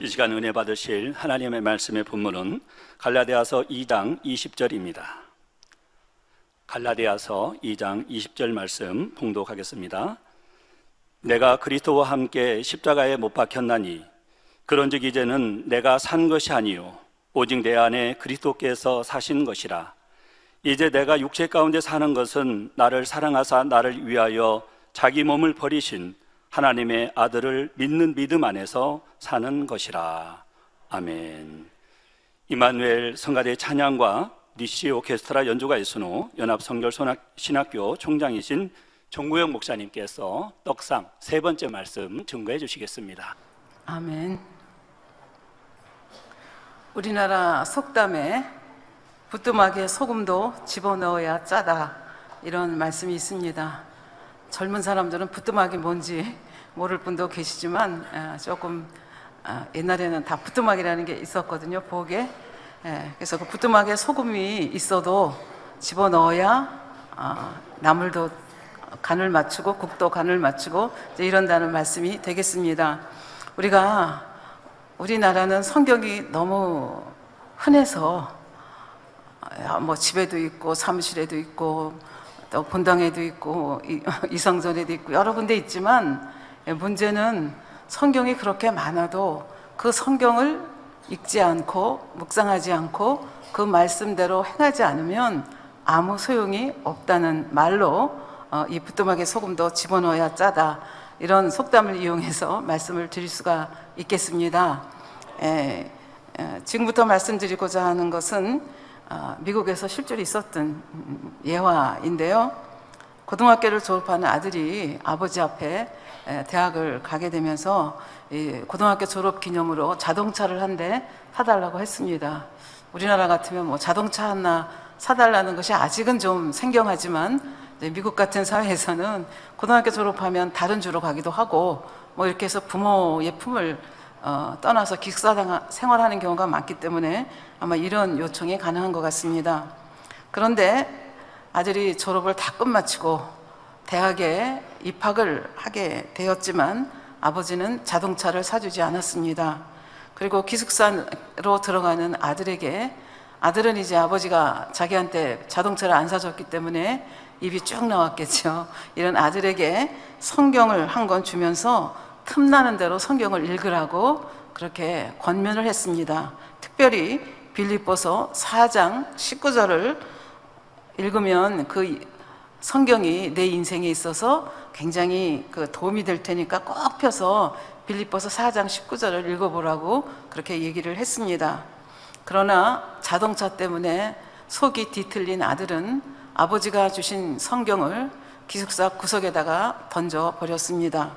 시간 은혜 받으실 하나님의 말씀의 본문은 갈라디아서 2장 20절입니다. 갈라디아서 2장 20절 말씀 봉독하겠습니다. 내가 그리스도와 함께 십자가에 못 박혔나니 그런즉 이제는 내가 산 것이 아니요 오직 내 안에 그리스도께서 사신 것이라. 이제 내가 육체 가운데 사는 것은 나를 사랑하사 나를 위하여 자기 몸을 버리신 하나님의 아들을 믿는 믿음 안에서 사는 것이라. 아멘. 임마누엘 성가대 찬양과 니시 오케스트라 연주가 있으노 연합성결신학교 총장이신 정구영 목사님께서 떡상 세 번째 말씀 증거해 주시겠습니다. 아멘. 우리나라 속담에 부뚜막에 소금도 집어넣어야 짜다, 이런 말씀이 있습니다. 젊은 사람들은 부뚜막이 뭔지 모를 분도 계시지만 조금 옛날에는 다 부뚜막이라는 게 있었거든요, 부엌에. 그래서 그 부뚜막에 소금이 있어도 집어넣어야 나물도 간을 맞추고 국도 간을 맞추고 이런다는 말씀이 되겠습니다. 우리나라는 성경이 너무 흔해서 뭐 집에도 있고 사무실에도 있고 또 본당에도 있고 이성전에도 있고 여러 군데 있지만, 문제는 성경이 그렇게 많아도 그 성경을 읽지 않고 묵상하지 않고 그 말씀대로 행하지 않으면 아무 소용이 없다는 말로 이 부뚜막에 소금도 집어넣어야 짜다, 이런 속담을 이용해서 말씀을 드릴 수가 있겠습니다. 지금부터 말씀드리고자 하는 것은 미국에서 실제로 있었던 예화인데요. 고등학교를 졸업하는 아들이 아버지 앞에 대학을 가게 되면서 고등학교 졸업 기념으로 자동차를 한 대 사달라고 했습니다. 우리나라 같으면 뭐 자동차 하나 사달라는 것이 아직은 좀 생경하지만, 미국 같은 사회에서는 고등학교 졸업하면 다른 주로 가기도 하고 뭐 이렇게 해서 부모의 품을 떠나서 기숙사 생활하는 경우가 많기 때문에 아마 이런 요청이 가능한 것 같습니다. 그런데 아들이 졸업을 다 끝마치고 대학에 입학을 하게 되었지만 아버지는 자동차를 사주지 않았습니다. 그리고 기숙사로 들어가는 아들은 이제 아버지가 자기한테 자동차를 안 사줬기 때문에 입이 쭉 나왔겠죠. 이런 아들에게 성경을 한 권 주면서 틈나는 대로 성경을 읽으라고 그렇게 권면을 했습니다. 특별히 빌립보서 4장 19절을 읽으면 그 성경이 내 인생에 있어서 굉장히 도움이 될 테니까 꼭 펴서 빌립보서 4장 19절을 읽어보라고 그렇게 얘기를 했습니다. 그러나 자동차 때문에 속이 뒤틀린 아들은 아버지가 주신 성경을 기숙사 구석에다가 던져버렸습니다.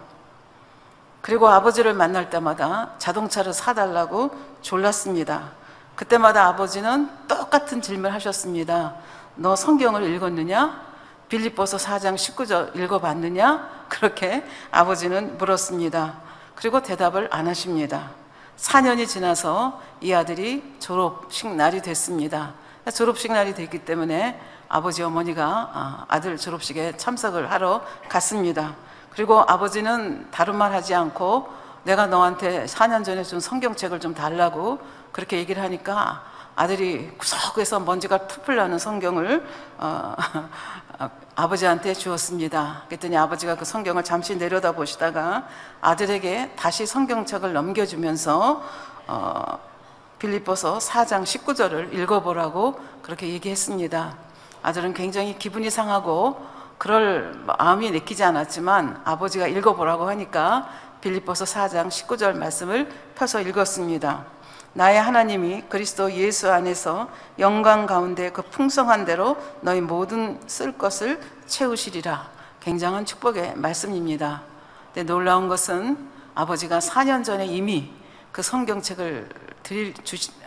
그리고 아버지를 만날 때마다 자동차를 사달라고 졸랐습니다. 그때마다 아버지는 똑같은 질문을 하셨습니다. 너 성경을 읽었느냐? 빌립보서 4장 19절 읽어봤느냐? 그렇게 아버지는 물었습니다. 그리고 대답을 안 하십니다. 4년이 지나서 이 아들이 졸업식 날이 됐습니다. 졸업식 날이 됐기 때문에 아버지 어머니가 아들 졸업식에 참석을 하러 갔습니다. 그리고 아버지는 다른 말 하지 않고 내가 너한테 4년 전에 준 성경책을 좀 달라고 그렇게 얘기를 하니까 아들이 구석에서 먼지가 풀풀 나는 성경을 아버지한테 주었습니다. 그랬더니 아버지가 그 성경을 잠시 내려다보시다가 아들에게 다시 성경책을 넘겨주면서 빌립보서 4장 19절을 읽어보라고 그렇게 얘기했습니다. 아들은 굉장히 기분이 상하고 그럴 마음이 내키지 않았지만 아버지가 읽어보라고 하니까 빌립보서 4장 19절 말씀을 펴서 읽었습니다. 나의 하나님이 그리스도 예수 안에서 영광 가운데 그 풍성한 대로 너희 모든 쓸 것을 채우시리라. 굉장한 축복의 말씀입니다. 근데 놀라운 것은 아버지가 4년 전에 이미 그 성경책을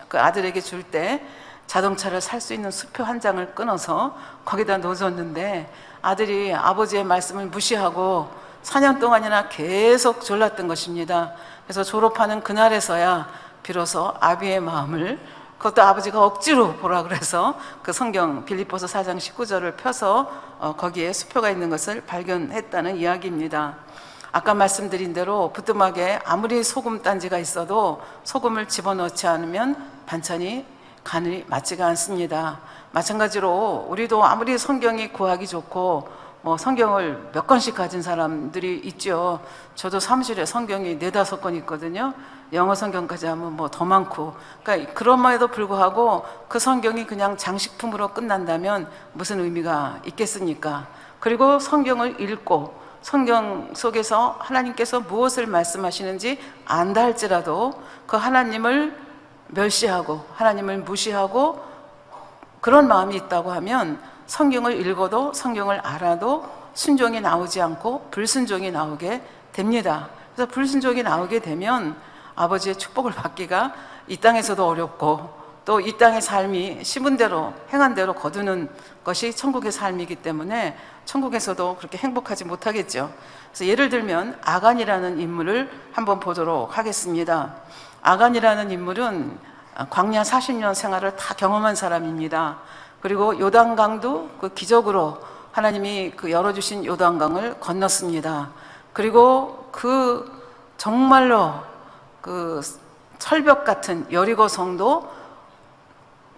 그 아들에게 줄 때 자동차를 살 수 있는 수표 한 장을 끊어서 거기다 놓아줬는데 아들이 아버지의 말씀을 무시하고 4년 동안이나 계속 졸랐던 것입니다. 그래서 졸업하는 그날에서야 비로소 아비의 마음을, 그것도 아버지가 억지로 보라 그래서 그 성경 빌립보서 4장 19절을 펴서 거기에 수표가 있는 것을 발견했다는 이야기입니다. 아까 말씀드린 대로 부뚜막에 아무리 소금 단지가 있어도 소금을 집어넣지 않으면 반찬이 간이 맞지가 않습니다. 마찬가지로 우리도 아무리 성경이 구하기 좋고 뭐 성경을 몇 권씩 가진 사람들이 있죠. 저도 사무실에 성경이 4-5권 있거든요. 영어 성경까지 하면 뭐 더 많고, 그러니까 그럼에도 불구하고 그 성경이 그냥 장식품으로 끝난다면 무슨 의미가 있겠습니까? 그리고 성경을 읽고 성경 속에서 하나님께서 무엇을 말씀하시는지 안다 할지라도 그 하나님을 멸시하고 하나님을 무시하고 그런 마음이 있다고 하면 성경을 읽어도 성경을 알아도 순종이 나오지 않고 불순종이 나오게 됩니다. 그래서 불순종이 나오게 되면 아버지의 축복을 받기가 이 땅에서도 어렵고 또 이 땅의 삶이 심은 대로 행한 대로 거두는 것이 천국의 삶이기 때문에 천국에서도 그렇게 행복하지 못하겠죠. 그래서 예를 들면 아간이라는 인물을 한번 보도록 하겠습니다. 아간이라는 인물은 광야 40년 생활을 다 경험한 사람입니다. 그리고 요단강도 그 기적으로 하나님이 그 열어주신 요단강을 건넜습니다. 그리고 그 정말로 그 철벽 같은 여리고 성도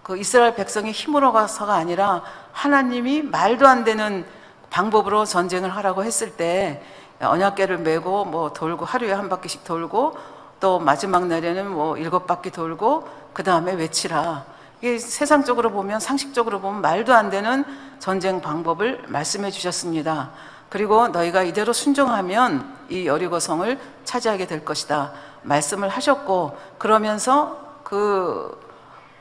그 이스라엘 백성이 힘으로 가서가 아니라 하나님이 말도 안 되는 방법으로 전쟁을 하라고 했을 때 언약궤를 메고 뭐 돌고 하루에 한 바퀴씩 돌고 또 마지막 날에는 뭐 7바퀴 돌고 그 다음에 외치라. 이게 세상적으로 보면 상식적으로 보면 말도 안 되는 전쟁 방법을 말씀해 주셨습니다. 그리고 너희가 이대로 순종하면 이 여리고성을 차지하게 될 것이다 말씀을 하셨고, 그러면서 그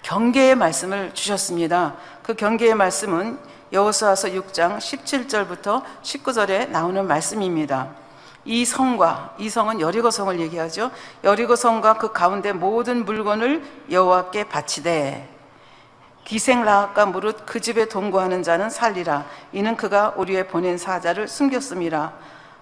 경계의 말씀을 주셨습니다. 그 경계의 말씀은 여호수아서 6장 17절부터 19절에 나오는 말씀입니다. 이 성과, 이 성은 여리고성을 얘기하죠. 여리고성과 그 가운데 모든 물건을 여호와께 바치되 기생 라합과 무릇 그 집에 동거하는 자는 살리라. 이는 그가 우리의 보낸 사자를 숨겼음이라.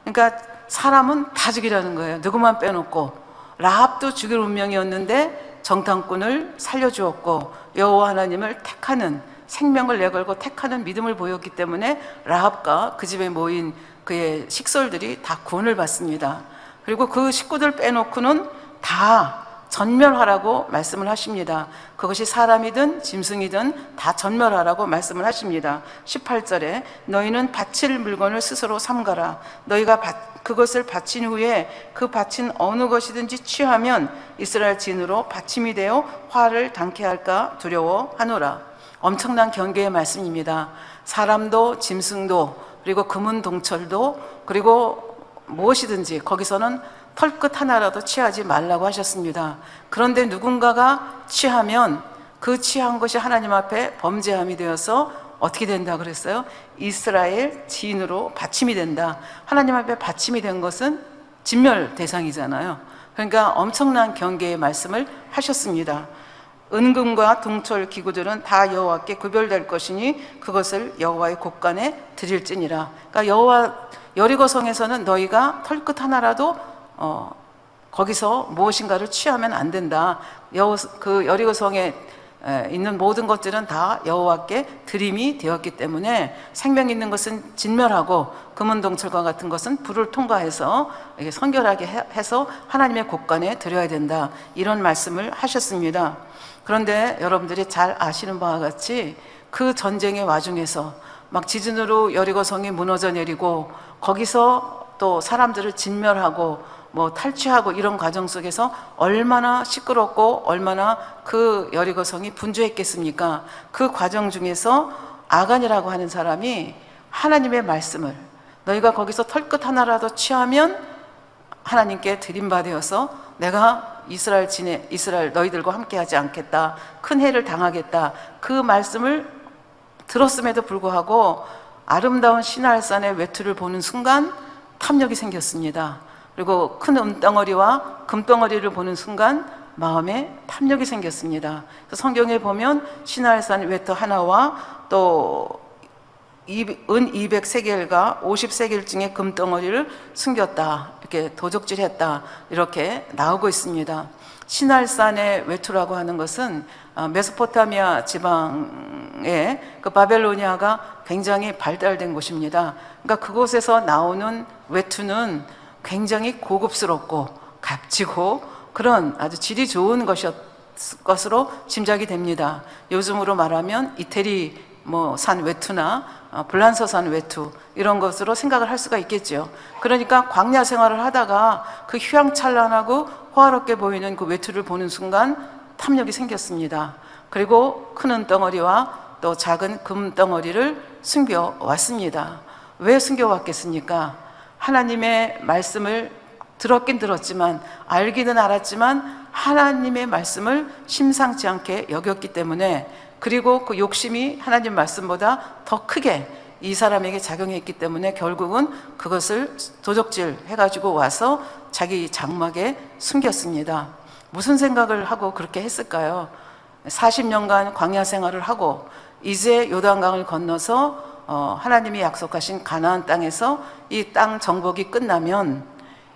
그러니까 사람은 다 죽이라는 거예요. 누구만 빼놓고. 라합도 죽일 운명이었는데 정탐꾼을 살려주었고 여호와 하나님을 택하는, 생명을 내걸고 택하는 믿음을 보였기 때문에 라합과 그 집에 모인 그의 식솔들이 다 구원을 받습니다. 그리고 그 식구들 빼놓고는 다 전멸하라고 말씀을 하십니다. 그것이 사람이든 짐승이든 다 전멸하라고 말씀을 하십니다. 18절에 너희는 바칠 물건을 스스로 삼가라. 너희가 그것을 바친 후에 그 바친 어느 것이든지 취하면 이스라엘 진으로 받침이 되어 화를 당케 할까 두려워하노라. 엄청난 경계의 말씀입니다. 사람도 짐승도 그리고 금은 동철도 그리고 무엇이든지 거기서는 털끝 하나라도 취하지 말라고 하셨습니다. 그런데 누군가가 취하면 그 취한 것이 하나님 앞에 범죄함이 되어서 어떻게 된다 그랬어요? 이스라엘 지인으로 받침이 된다. 하나님 앞에 받침이 된 것은 진멸 대상이잖아요. 그러니까 엄청난 경계의 말씀을 하셨습니다. 은금과 동철 기구들은 다 여호와께 구별될 것이니 그것을 여호와의 곳간에 드릴지니라. 그러니까 여리고성에서는 너희가 털끝 하나라도 거기서 무엇인가를 취하면 안 된다. 그 여리고성에 있는 모든 것들은 다 여호와께 드림이 되었기 때문에 생명 있는 것은 진멸하고 금은동철과 같은 것은 불을 통과해서 성결하게 해서 하나님의 곳간에 드려야 된다. 이런 말씀을 하셨습니다. 그런데 여러분들이 잘 아시는 바와 같이 그 전쟁의 와중에서 막 지진으로 여리고성이 무너져 내리고 거기서 또 사람들을 진멸하고 뭐 탈취하고 이런 과정 속에서 얼마나 시끄럽고 얼마나 그 여리고성이 분주했겠습니까? 그 과정 중에서 아간이라고 하는 사람이 하나님의 말씀을 너희가 거기서 털끝 하나라도 취하면 하나님께 드림받아서 내가 이스라엘 너희들과 함께하지 않겠다. 큰 해를 당하겠다. 그 말씀을 들었음에도 불구하고 아름다운 시날산의 외투를 보는 순간 탐욕이 생겼습니다. 그리고 큰 은덩어리와 금덩어리를 보는 순간 마음에 탐욕이 생겼습니다. 성경에 보면 시날산 외투 하나와 또 은 200세겔과 50세겔증의 금덩어리를 숨겼다. 이렇게 도적질했다. 이렇게 나오고 있습니다. 시날산의 외투라고 하는 것은 메소포타미아 지방의 그 바벨로니아가 굉장히 발달된 곳입니다. 그러니까 그곳에서 나오는 외투는 굉장히 고급스럽고 값지고 그런 아주 질이 좋은 것으로 짐작이 됩니다. 요즘으로 말하면 이태리 산 외투나 불란서산 외투 이런 것으로 생각을 할 수가 있겠죠. 그러니까 광야 생활을 하다가 그 휘황찬란하고 호화롭게 보이는 그 외투를 보는 순간 탐욕이 생겼습니다. 그리고 큰 은덩어리와 또 작은 금덩어리를 숨겨왔습니다. 왜 숨겨왔겠습니까? 하나님의 말씀을 들었긴 들었지만 알기는 알았지만 하나님의 말씀을 심상치 않게 여겼기 때문에, 그리고 그 욕심이 하나님 말씀보다 더 크게 이 사람에게 작용했기 때문에 결국은 그것을 도적질 해가지고 와서 자기 장막에 숨겼습니다. 무슨 생각을 하고 그렇게 했을까요? 40년간 광야 생활을 하고 이제 요단강을 건너서 하나님이 약속하신 가나안 땅에서 이 땅 정복이 끝나면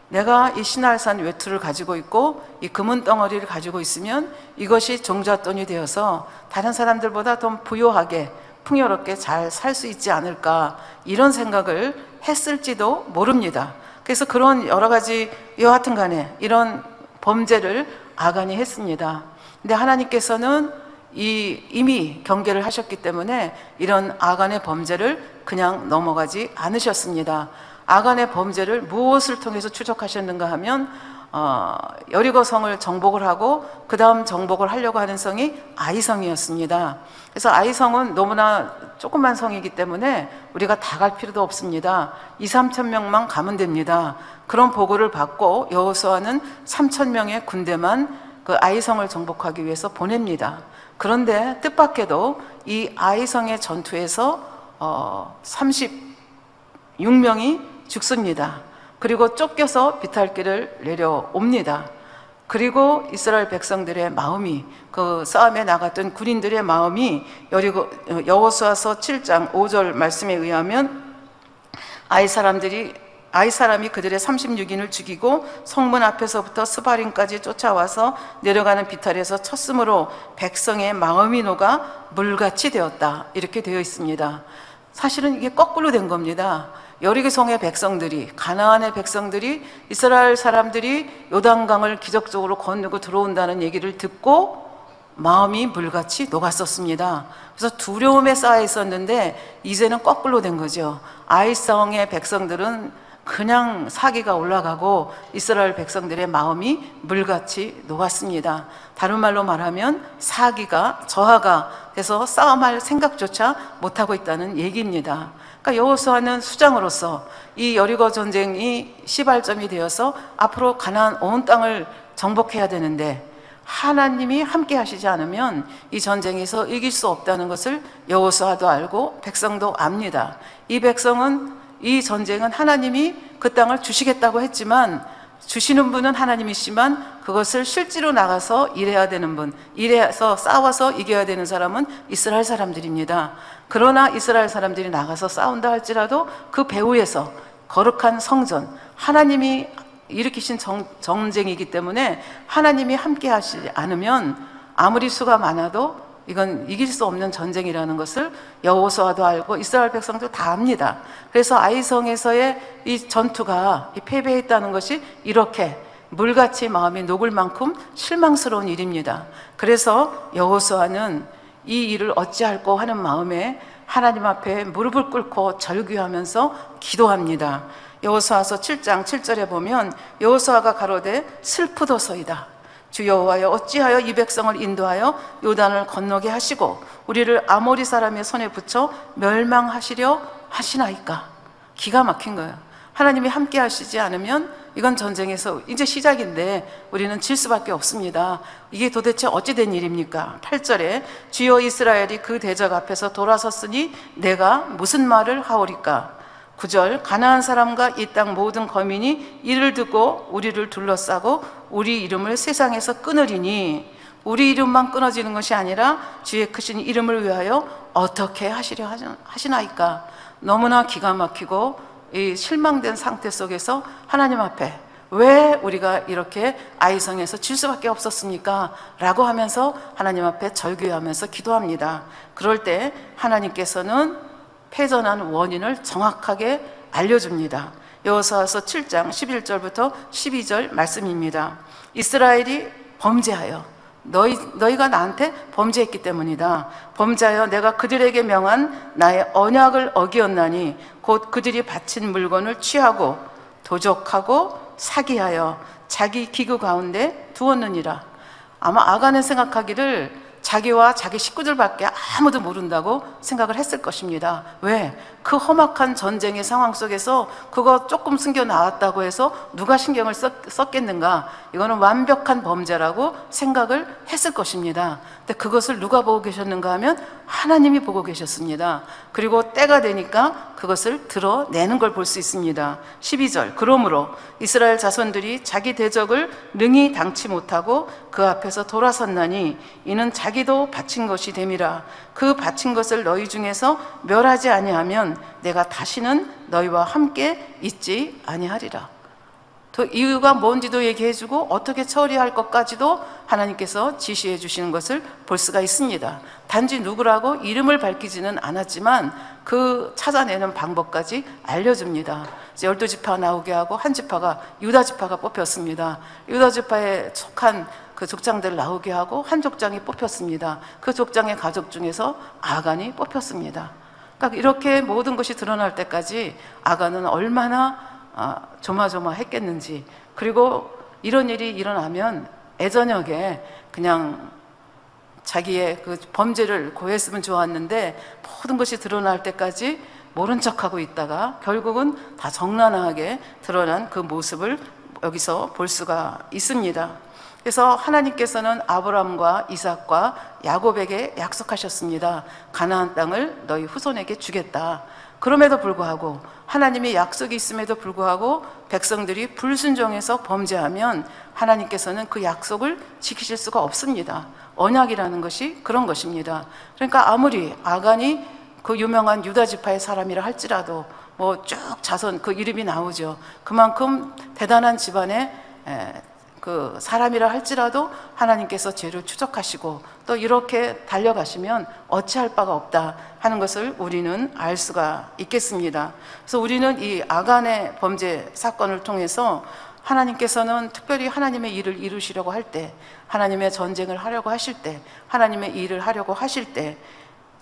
내가 이 시날산 외투를 가지고 있고 이 금은 덩어리를 가지고 있으면 이것이 종잣돈이 되어서 다른 사람들보다 더 부유하게 풍요롭게 잘 살 수 있지 않을까, 이런 생각을 했을지도 모릅니다. 그래서 그런 여러 가지 여하튼 간에 이런 범죄를 아간이 했습니다. 근데 하나님께서는 이미 경계를 하셨기 때문에 이런 아간의 범죄를 그냥 넘어가지 않으셨습니다. 아간의 범죄를 무엇을 통해서 추적하셨는가 하면 여리고 성을 정복을 하고 그 다음 정복을 하려고 하는 성이 아이성이었습니다. 그래서 아이성은 너무나 조그만 성이기 때문에 우리가 다 갈 필요도 없습니다. 2~3천 명만 가면 됩니다. 그런 보고를 받고 여호수아는 3천 명의 군대만 그 아이성을 정복하기 위해서 보냅니다. 그런데 뜻밖에도 이 아이성의 전투에서 36명이 죽습니다. 그리고 쫓겨서 비탈길을 내려옵니다. 그리고 이스라엘 백성들의 마음이, 그 싸움에 나갔던 군인들의 마음이 여호수아서 7장 5절 말씀에 의하면 아이 사람이 그들의 36인을 죽이고 성문 앞에서부터 스바림까지 쫓아와서 내려가는 비탈에서 쳤으므로 백성의 마음이 녹아 물같이 되었다, 이렇게 되어 있습니다. 사실은 이게 거꾸로 된 겁니다. 여리고성의 백성들이, 가나안의 백성들이 이스라엘 사람들이 요단강을 기적적으로 건너고 들어온다는 얘기를 듣고 마음이 물같이 녹았었습니다. 그래서 두려움에 쌓여 있었는데 이제는 거꾸로 된 거죠. 아이성의 백성들은 그냥 사기가 올라가고 이스라엘 백성들의 마음이 물같이 녹았습니다. 다른 말로 말하면 사기가 저하가 돼서 싸움할 생각조차 못하고 있다는 얘기입니다. 그러니까 여호수아는 수장으로서 이 여리고 전쟁이 시발점이 되어서 앞으로 가나안 온 땅을 정복해야 되는데 하나님이 함께 하시지 않으면 이 전쟁에서 이길 수 없다는 것을 여호수아도 알고 백성도 압니다. 이 백성은 이 전쟁은 하나님이 그 땅을 주시겠다고 했지만 주시는 분은 하나님이시지만 그것을 실제로 나가서 일해야 되는 분, 일해서 싸워서 이겨야 되는 사람은 이스라엘 사람들입니다. 그러나 이스라엘 사람들이 나가서 싸운다 할지라도 그 배후에서 거룩한 성전, 하나님이 일으키신 전쟁이기 때문에 하나님이 함께 하시지 않으면 아무리 수가 많아도 이건 이길 수 없는 전쟁이라는 것을 여호수아도 알고 이스라엘 백성도 다 압니다. 그래서 아이성에서의 이 전투가 패배했다는 것이 이렇게 물같이 마음이 녹을 만큼 실망스러운 일입니다. 그래서 여호수아는 이 일을 어찌할꼬 하는 마음에 하나님 앞에 무릎을 꿇고 절규하면서 기도합니다. 여호수아서 7장 7절에 보면 여호수아가 가로되 슬프도소이다. 주 여호와여, 어찌하여 이 백성을 인도하여 요단을 건너게 하시고 우리를 아모리 사람의 손에 붙여 멸망하시려 하시나이까. 기가 막힌 거예요. 하나님이 함께 하시지 않으면 이건 전쟁에서 이제 시작인데 우리는 질 수밖에 없습니다. 이게 도대체 어찌 된 일입니까? 8절에 주여 이스라엘이 그 대적 앞에서 돌아섰으니 내가 무슨 말을 하오리까? 9절 가나안 사람과 이 땅 모든 거민이 이를 듣고 우리를 둘러싸고 우리 이름을 세상에서 끊으리니, 우리 이름만 끊어지는 것이 아니라 주의 크신 이름을 위하여 어떻게 하시려 하시나이까. 너무나 기가 막히고 이 실망된 상태 속에서 하나님 앞에 왜 우리가 이렇게 아이성에서 질 수밖에 없었습니까? 라고 하면서 하나님 앞에 절규하면서 기도합니다. 그럴 때 하나님께서는 패전한 원인을 정확하게 알려줍니다. 여호수아서 7장 11절부터 12절 말씀입니다. 이스라엘이 범죄하여 너희가 나한테 범죄했기 때문이다. 범죄하여 내가 그들에게 명한 나의 언약을 어기었나니 곧 그들이 바친 물건을 취하고 도적하고 사기하여 자기 기구 가운데 두었느니라. 아마 아간은 생각하기를 자기와 자기 식구들밖에 아무도 모른다고 생각을 했을 것입니다. 왜? 그 험악한 전쟁의 상황 속에서 그거 조금 숨겨 나왔다고 해서 누가 신경을 썼겠는가? 이거는 완벽한 범죄라고 생각을 했을 것입니다. 근데 그것을 누가 보고 계셨는가 하면 하나님이 보고 계셨습니다. 그리고 때가 되니까 그것을 드러내는 걸 볼 수 있습니다. 12절, 그러므로 이스라엘 자손들이 자기 대적을 능히 당치 못하고 그 앞에서 돌아섰나니 이는 자기도 바친 것이 됨이라. 그 바친 것을 너희 중에서 멸하지 아니하면 내가 다시는 너희와 함께 있지 아니하리라. 그 이유가 뭔지도 얘기해주고 어떻게 처리할 것까지도 하나님께서 지시해 주시는 것을 볼 수가 있습니다. 단지 누구라고 이름을 밝히지는 않았지만 그 찾아내는 방법까지 알려줍니다. 12지파 나오게 하고 한 지파가 유다 지파가 뽑혔습니다. 유다 지파에 속한 그 족장들 나오게 하고 한 족장이 뽑혔습니다. 그 족장의 가족 중에서 아간이 뽑혔습니다. 그러니까 이렇게 모든 것이 드러날 때까지 아간은 얼마나 조마조마했겠는지, 그리고 이런 일이 일어나면 애저녁에 그냥 자기의 그 범죄를 고했으면 좋았는데 모든 것이 드러날 때까지 모른 척하고 있다가 결국은 다 적나라하게 드러난 그 모습을 여기서 볼 수가 있습니다. 그래서 하나님께서는 아브라함과 이삭과 야곱에게 약속하셨습니다. 가나안 땅을 너희 후손에게 주겠다. 그럼에도 불구하고 하나님의 약속이 있음에도 불구하고 백성들이 불순종해서 범죄하면 하나님께서는 그 약속을 지키실 수가 없습니다. 언약이라는 것이 그런 것입니다. 그러니까 아무리 아간이 그 유명한 유다 지파의 사람이라 할지라도 뭐 쭉 자손 그 이름이 나오죠. 그만큼 대단한 집안의 그 사람이라 할지라도 하나님께서 죄를 추적하시고 또 이렇게 달려가시면 어찌할 바가 없다 하는 것을 우리는 알 수가 있겠습니다. 그래서 우리는 이 아간의 범죄 사건을 통해서 하나님께서는 특별히 하나님의 일을 이루시려고 할 때, 하나님의 전쟁을 하려고 하실 때, 하나님의 일을 하려고 하실 때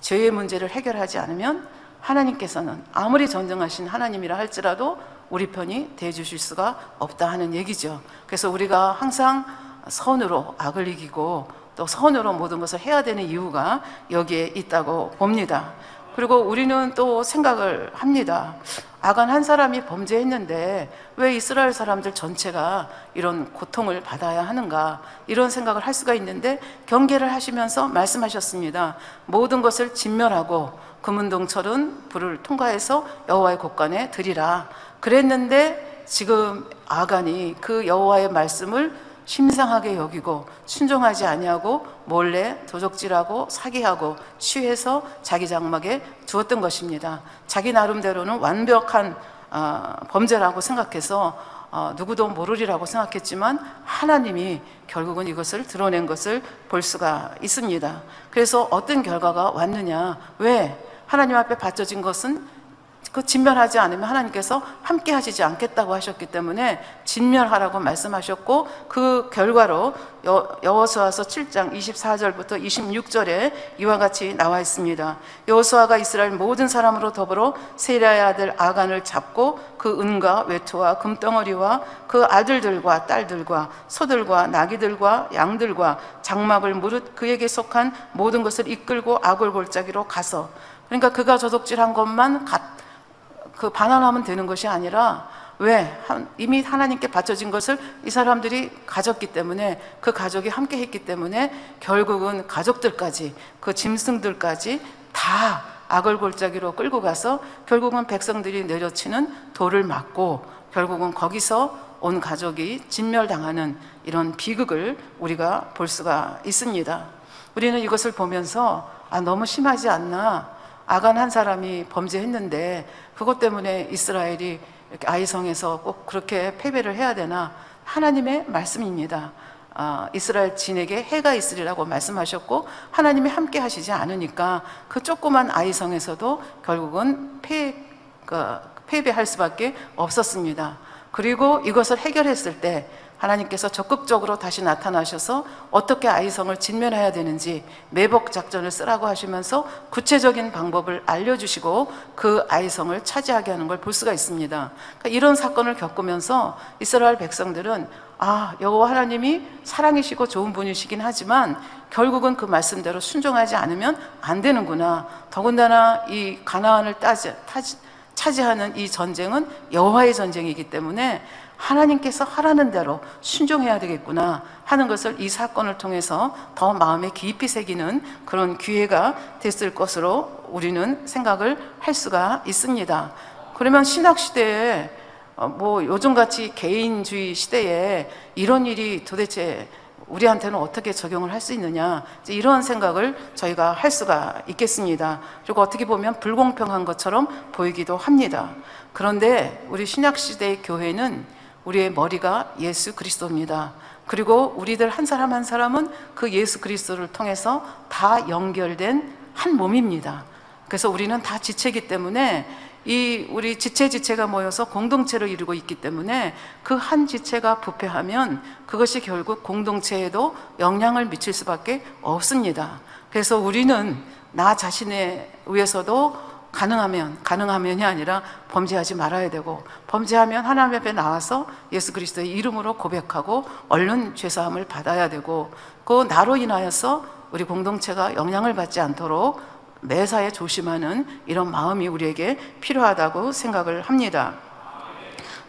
죄의 문제를 해결하지 않으면 하나님께서는 아무리 전쟁하신 하나님이라 할지라도 우리 편이 대해주실 수가 없다 하는 얘기죠. 그래서 우리가 항상 선으로 악을 이기고 또 선으로 모든 것을 해야 되는 이유가 여기에 있다고 봅니다. 그리고 우리는 또 생각을 합니다. 아간 한 사람이 범죄했는데 왜 이스라엘 사람들 전체가 이런 고통을 받아야 하는가, 이런 생각을 할 수가 있는데 경계를 하시면서 말씀하셨습니다. 모든 것을 진멸하고 금은동철은 불을 통과해서 여호와의 곳간에 드리라. 그랬는데 지금 아간이 그 여호와의 말씀을 심상하게 여기고 순종하지 아니하고 몰래 도적질하고 사기하고 취해서 자기 장막에 두었던 것입니다. 자기 나름대로는 완벽한 범죄라고 생각해서 누구도 모르리라고 생각했지만 하나님이 결국은 이것을 드러낸 것을 볼 수가 있습니다. 그래서 어떤 결과가 왔느냐, 왜? 하나님 앞에 바쳐진 것은 그 진멸하지 않으면 하나님께서 함께 하시지 않겠다고 하셨기 때문에 진멸하라고 말씀하셨고, 그 결과로 여호수아서 7장 24절부터 26절에 이와 같이 나와 있습니다. 여호수아가 이스라엘 모든 사람으로 더불어 세라의 아들 아간을 잡고 그 은과 외투와 금덩어리와 그 아들들과 딸들과 소들과 나귀들과 양들과 장막을 무릇 그에게 속한 모든 것을 이끌고 아골 골짜기로 가서, 그러니까 그가 저속질한 것만 그 반환하면 되는 것이 아니라, 왜? 이미 하나님께 바쳐진 것을 이 사람들이 가졌기 때문에, 그 가족이 함께 했기 때문에 결국은 가족들까지, 그 짐승들까지 다 악을 골짜기로 끌고 가서 결국은 백성들이 내려치는 돌을 맞고 결국은 거기서 온 가족이 진멸당하는 이런 비극을 우리가 볼 수가 있습니다. 우리는 이것을 보면서 너무 심하지 않나? 아간 한 사람이 범죄했는데 그것 때문에 이스라엘이 이렇게 아이성에서 꼭 그렇게 패배를 해야 되나? 하나님의 말씀입니다. 이스라엘 진에게 해가 있으리라고 말씀하셨고 하나님이 함께 하시지 않으니까 그 조그만 아이성에서도 결국은 패배할 수밖에 없었습니다. 그리고 이것을 해결했을 때 하나님께서 적극적으로 다시 나타나셔서 어떻게 아이성을 진멸해야 되는지 매복 작전을 쓰라고 하시면서 구체적인 방법을 알려주시고 그 아이성을 차지하게 하는 걸 볼 수가 있습니다. 그러니까 이런 사건을 겪으면서 이스라엘 백성들은 여호와 하나님이 사랑이시고 좋은 분이시긴 하지만 결국은 그 말씀대로 순종하지 않으면 안 되는구나. 더군다나 이 가나안을 차지하는 이 전쟁은 여호와의 전쟁이기 때문에 하나님께서 하라는 대로 순종해야 되겠구나 하는 것을 이 사건을 통해서 더 마음에 깊이 새기는 그런 기회가 됐을 것으로 우리는 생각을 할 수가 있습니다. 그러면 신학시대에 요즘같이 개인주의 시대에 이런 일이 도대체 우리한테는 어떻게 적용을 할 수 있느냐, 이런 생각을 저희가 할 수가 있겠습니다. 그리고 어떻게 보면 불공평한 것처럼 보이기도 합니다. 그런데 우리 신약시대의 교회는 우리의 머리가 예수 그리스도입니다. 그리고 우리들 한 사람 한 사람은 그 예수 그리스도를 통해서 다 연결된 한 몸입니다. 그래서 우리는 다 지체이기 때문에 우리 지체가 모여서 공동체를 이루고 있기 때문에 그 한 지체가 부패하면 그것이 결국 공동체에도 영향을 미칠 수밖에 없습니다. 그래서 우리는 나 자신에 의해서도 가능하면이 아니라 범죄하지 말아야 되고, 범죄하면 하나님 앞에 나와서 예수 그리스도의 이름으로 고백하고 얼른 죄사함을 받아야 되고, 그 나로 인하여서 우리 공동체가 영향을 받지 않도록 매사에 조심하는 이런 마음이 우리에게 필요하다고 생각을 합니다.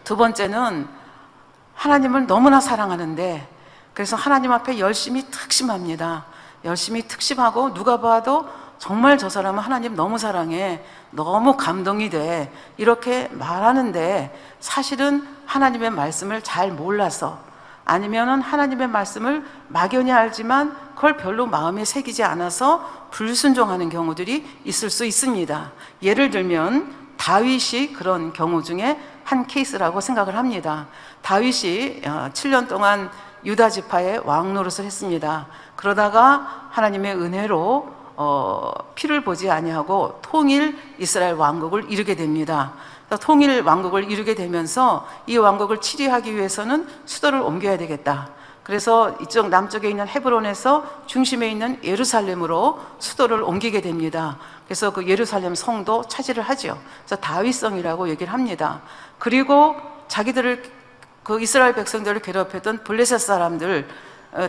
두 번째는 하나님을 너무나 사랑하는데, 그래서 하나님 앞에 열심히 특심합니다. 열심히 특심하고 누가 봐도 정말 저 사람은 하나님 너무 사랑해, 너무 감동이 돼, 이렇게 말하는데 사실은 하나님의 말씀을 잘 몰라서, 아니면은 하나님의 말씀을 막연히 알지만 그걸 별로 마음에 새기지 않아서 불순종하는 경우들이 있을 수 있습니다. 예를 들면 다윗이 그런 경우 중에 한 케이스라고 생각을 합니다. 다윗이 7년 동안 유다 지파의 왕 노릇을 했습니다. 그러다가 하나님의 은혜로 피를 보지 아니하고 통일 이스라엘 왕국을 이루게 됩니다. 통일 왕국을 이루게 되면서 이 왕국을 치리하기 위해서는 수도를 옮겨야 되겠다. 그래서 이쪽 남쪽에 있는 헤브론에서 중심에 있는 예루살렘으로 수도를 옮기게 됩니다. 그래서 그 예루살렘 성도 차지를 하죠. 그래서 다윗성이라고 얘기를 합니다. 그리고 자기들을, 그 이스라엘 백성들을 괴롭혔던 블레셋 사람들,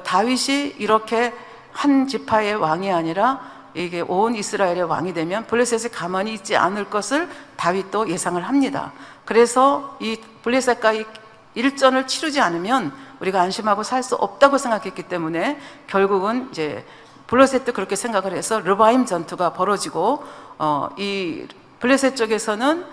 다윗이 이렇게 한 지파의 왕이 아니라 이게 온 이스라엘의 왕이 되면 블레셋이 가만히 있지 않을 것을 다윗도 예상을 합니다. 그래서 이 블레셋과의 일전을 치르지 않으면 우리가 안심하고 살 수 없다고 생각했기 때문에 결국은 이제 블레셋도 그렇게 생각을 해서 르바임 전투가 벌어지고, 이 블레셋 쪽에서는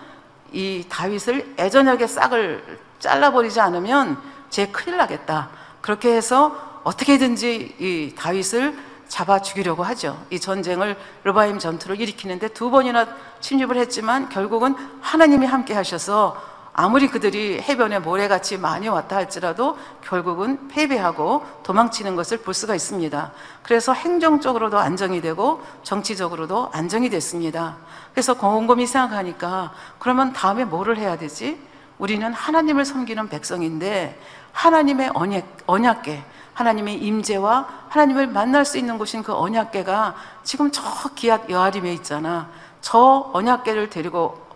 이 다윗을 애저녁에 싹을 잘라버리지 않으면 쟤 큰일 나겠다. 그렇게 해서 어떻게든지 이 다윗을 잡아 죽이려고 하죠. 이 전쟁을, 르바임 전투를 일으키는데 2번이나 침입을 했지만 결국은 하나님이 함께 하셔서 아무리 그들이 해변에 모래같이 많이 왔다 할지라도 결국은 패배하고 도망치는 것을 볼 수가 있습니다. 그래서 행정적으로도 안정이 되고 정치적으로도 안정이 됐습니다. 그래서 곰곰이 생각하니까 그러면 다음에 뭐를 해야 되지? 우리는 하나님을 섬기는 백성인데 하나님의 언약궤, 하나님의 임재와 하나님을 만날 수 있는 곳인 그 언약궤가 지금 저 기욤 여아림에 있잖아. 저 언약궤를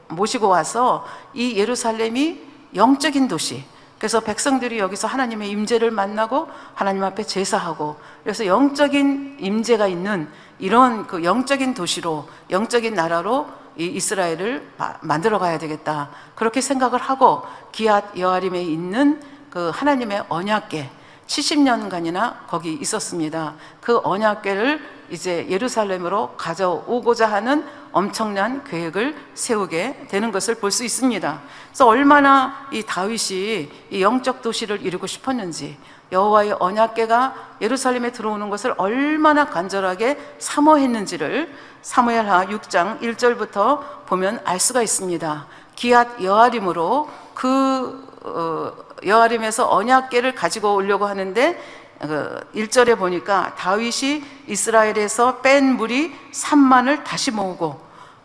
모시고 와서 이 예루살렘이 영적인 도시, 그래서 백성들이 여기서 하나님의 임재를 만나고 하나님 앞에 제사하고, 그래서 영적인 임재가 있는 이런 그 영적인 도시로, 영적인 나라로 이 이스라엘을 만들어 가야 되겠다. 그렇게 생각을 하고 기욤 여아림에 있는 그 하나님의 언약궤 70년간이나 거기 있었습니다. 그 언약궤를 이제 예루살렘으로 가져오고자 하는 엄청난 계획을 세우게 되는 것을 볼 수 있습니다. 그래서 얼마나 이 다윗이 이 영적 도시를 이루고 싶었는지, 여호와의 언약궤가 예루살렘에 들어오는 것을 얼마나 간절하게 사모했는지를 사무엘하 6장 1절부터 보면 알 수가 있습니다. 기욤 여아림으로 여아림에서 언약궤를 가지고 오려고 하는데 1절에 보니까 다윗이 이스라엘에서 뺀 무리 3만을 다시 모으고,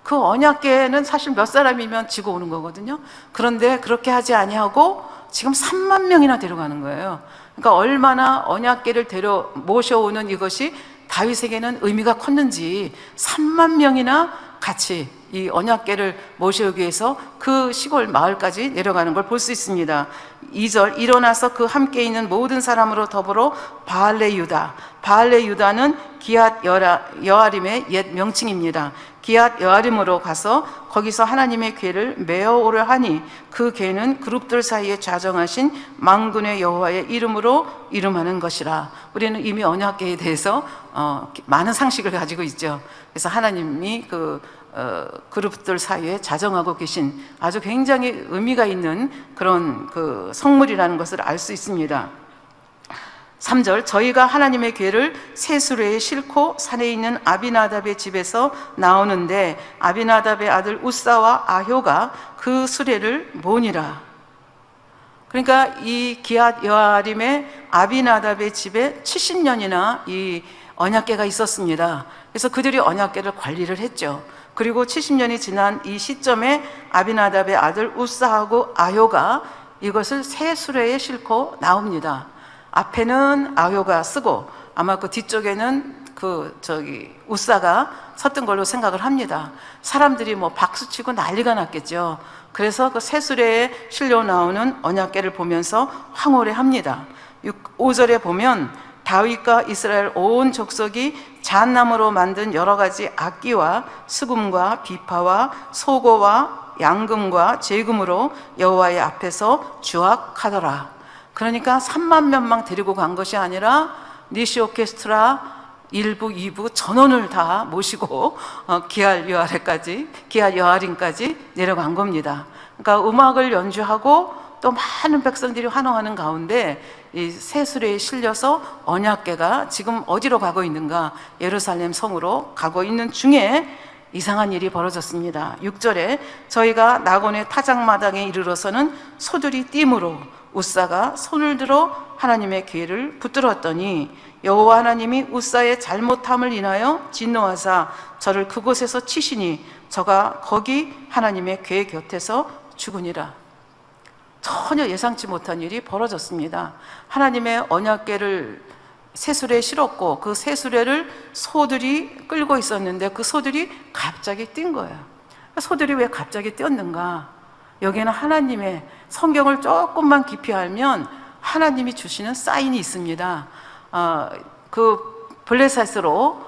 그 언약궤는 사실 몇 사람이면 지고 오는 거거든요. 그런데 그렇게 하지 아니하고 지금 3만 명이나 데려가는 거예요. 그러니까 얼마나 언약궤를 모셔오는 이것이 다윗에게는 의미가 컸는지 3만 명이나 같이 이 언약궤를 모셔오기 위해서 그 시골 마을까지 내려가는 걸 볼 수 있습니다. 2절, 일어나서 그 함께 있는 모든 사람으로 더불어 바알레 유다. 바알레 유다는 기앗 여아림의 옛 명칭입니다. 기앗 여아림으로 가서 거기서 하나님의 궤를 메어오려 하니 그 궤는 그룹들 사이에 좌정하신 만군의 여호와의 이름으로 이름하는 것이라. 우리는 이미 언약궤에 대해서 많은 상식을 가지고 있죠. 그래서 하나님이 그룹들 사이에 자정하고 계신 아주 굉장히 의미가 있는 그런 그 성물이라는 것을 알 수 있습니다. 3절, 저희가 하나님의 궤를 새 수레에 싣고 산에 있는 아비나답의 집에서 나오는데 아비나답의 아들 우사와 아효가 그 수레를 모니라. 그러니까 이 기앗 여아림의 아비나답의 집에 70년이나 이 언약궤가 있었습니다. 그래서 그들이 언약궤를 관리를 했죠. 그리고 70년이 지난 이 시점에 아비나답의 아들 우사하고 아효가 이것을 새 수레에 싣고 나옵니다. 앞에는 아효가 쓰고 아마 그 뒤쪽에는 우사가 섰던 걸로 생각을 합니다. 사람들이 뭐 박수치고 난리가 났겠죠. 그래서 그 새 수레에 실려 나오는 언약궤를 보면서 황홀해합니다. 5절에 보면 다윗과 이스라엘 온 족속이 잣나무로 만든 여러 가지 악기와 수금과 비파와 소고와 양금과 제금으로 여호와의 앞에서 주악하더라. 그러니까 3만 명만 데리고 간 것이 아니라 니시 오케스트라 1부, 2부 전원을 다 모시고 기앗 여아림까지 내려간 겁니다. 그러니까 음악을 연주하고 또 많은 백성들이 환호하는 가운데 이 새 수레에 실려서 언약궤가 지금 어디로 가고 있는가? 예루살렘 성으로 가고 있는 중에 이상한 일이 벌어졌습니다. 6절에 저희가 나곤의 타작마당에 이르러서는 소들이 띠므로 우사가 손을 들어 하나님의 궤를 붙들었더니 여호와 하나님이 우사의 잘못함을 인하여 진노하사 저를 그곳에서 치시니 저가 거기 하나님의 궤 곁에서 죽으니라. 전혀 예상치 못한 일이 벌어졌습니다. 하나님의 언약궤를 새수레에 실었고 그 새수레를 소들이 끌고 있었는데 그 소들이 갑자기 뛴 거예요. 소들이 왜 갑자기 뛰었는가? 여기에는 하나님의 성경을 조금만 깊이 알면 하나님이 주시는 사인이 있습니다. 그 블레셋으로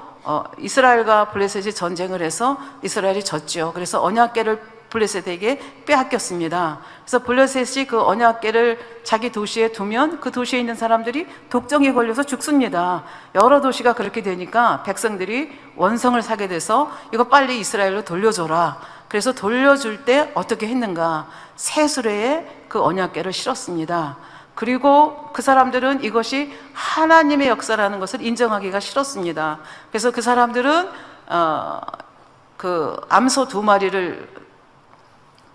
이스라엘과 블레셋이 전쟁을 해서 이스라엘이 졌죠. 그래서 언약궤를 블레셋에게 빼앗겼습니다. 그래서 블레셋이 그 언약궤를 자기 도시에 두면 그 도시에 있는 사람들이 독정에 걸려서 죽습니다. 여러 도시가 그렇게 되니까 백성들이 원성을 사게 돼서 이거 빨리 이스라엘로 돌려줘라. 그래서 돌려줄 때 어떻게 했는가? 새 수레에 그 언약궤를 실었습니다. 그리고 그 사람들은 이것이 하나님의 역사라는 것을 인정하기가 싫었습니다. 그래서 그 사람들은 그 암소 2마리를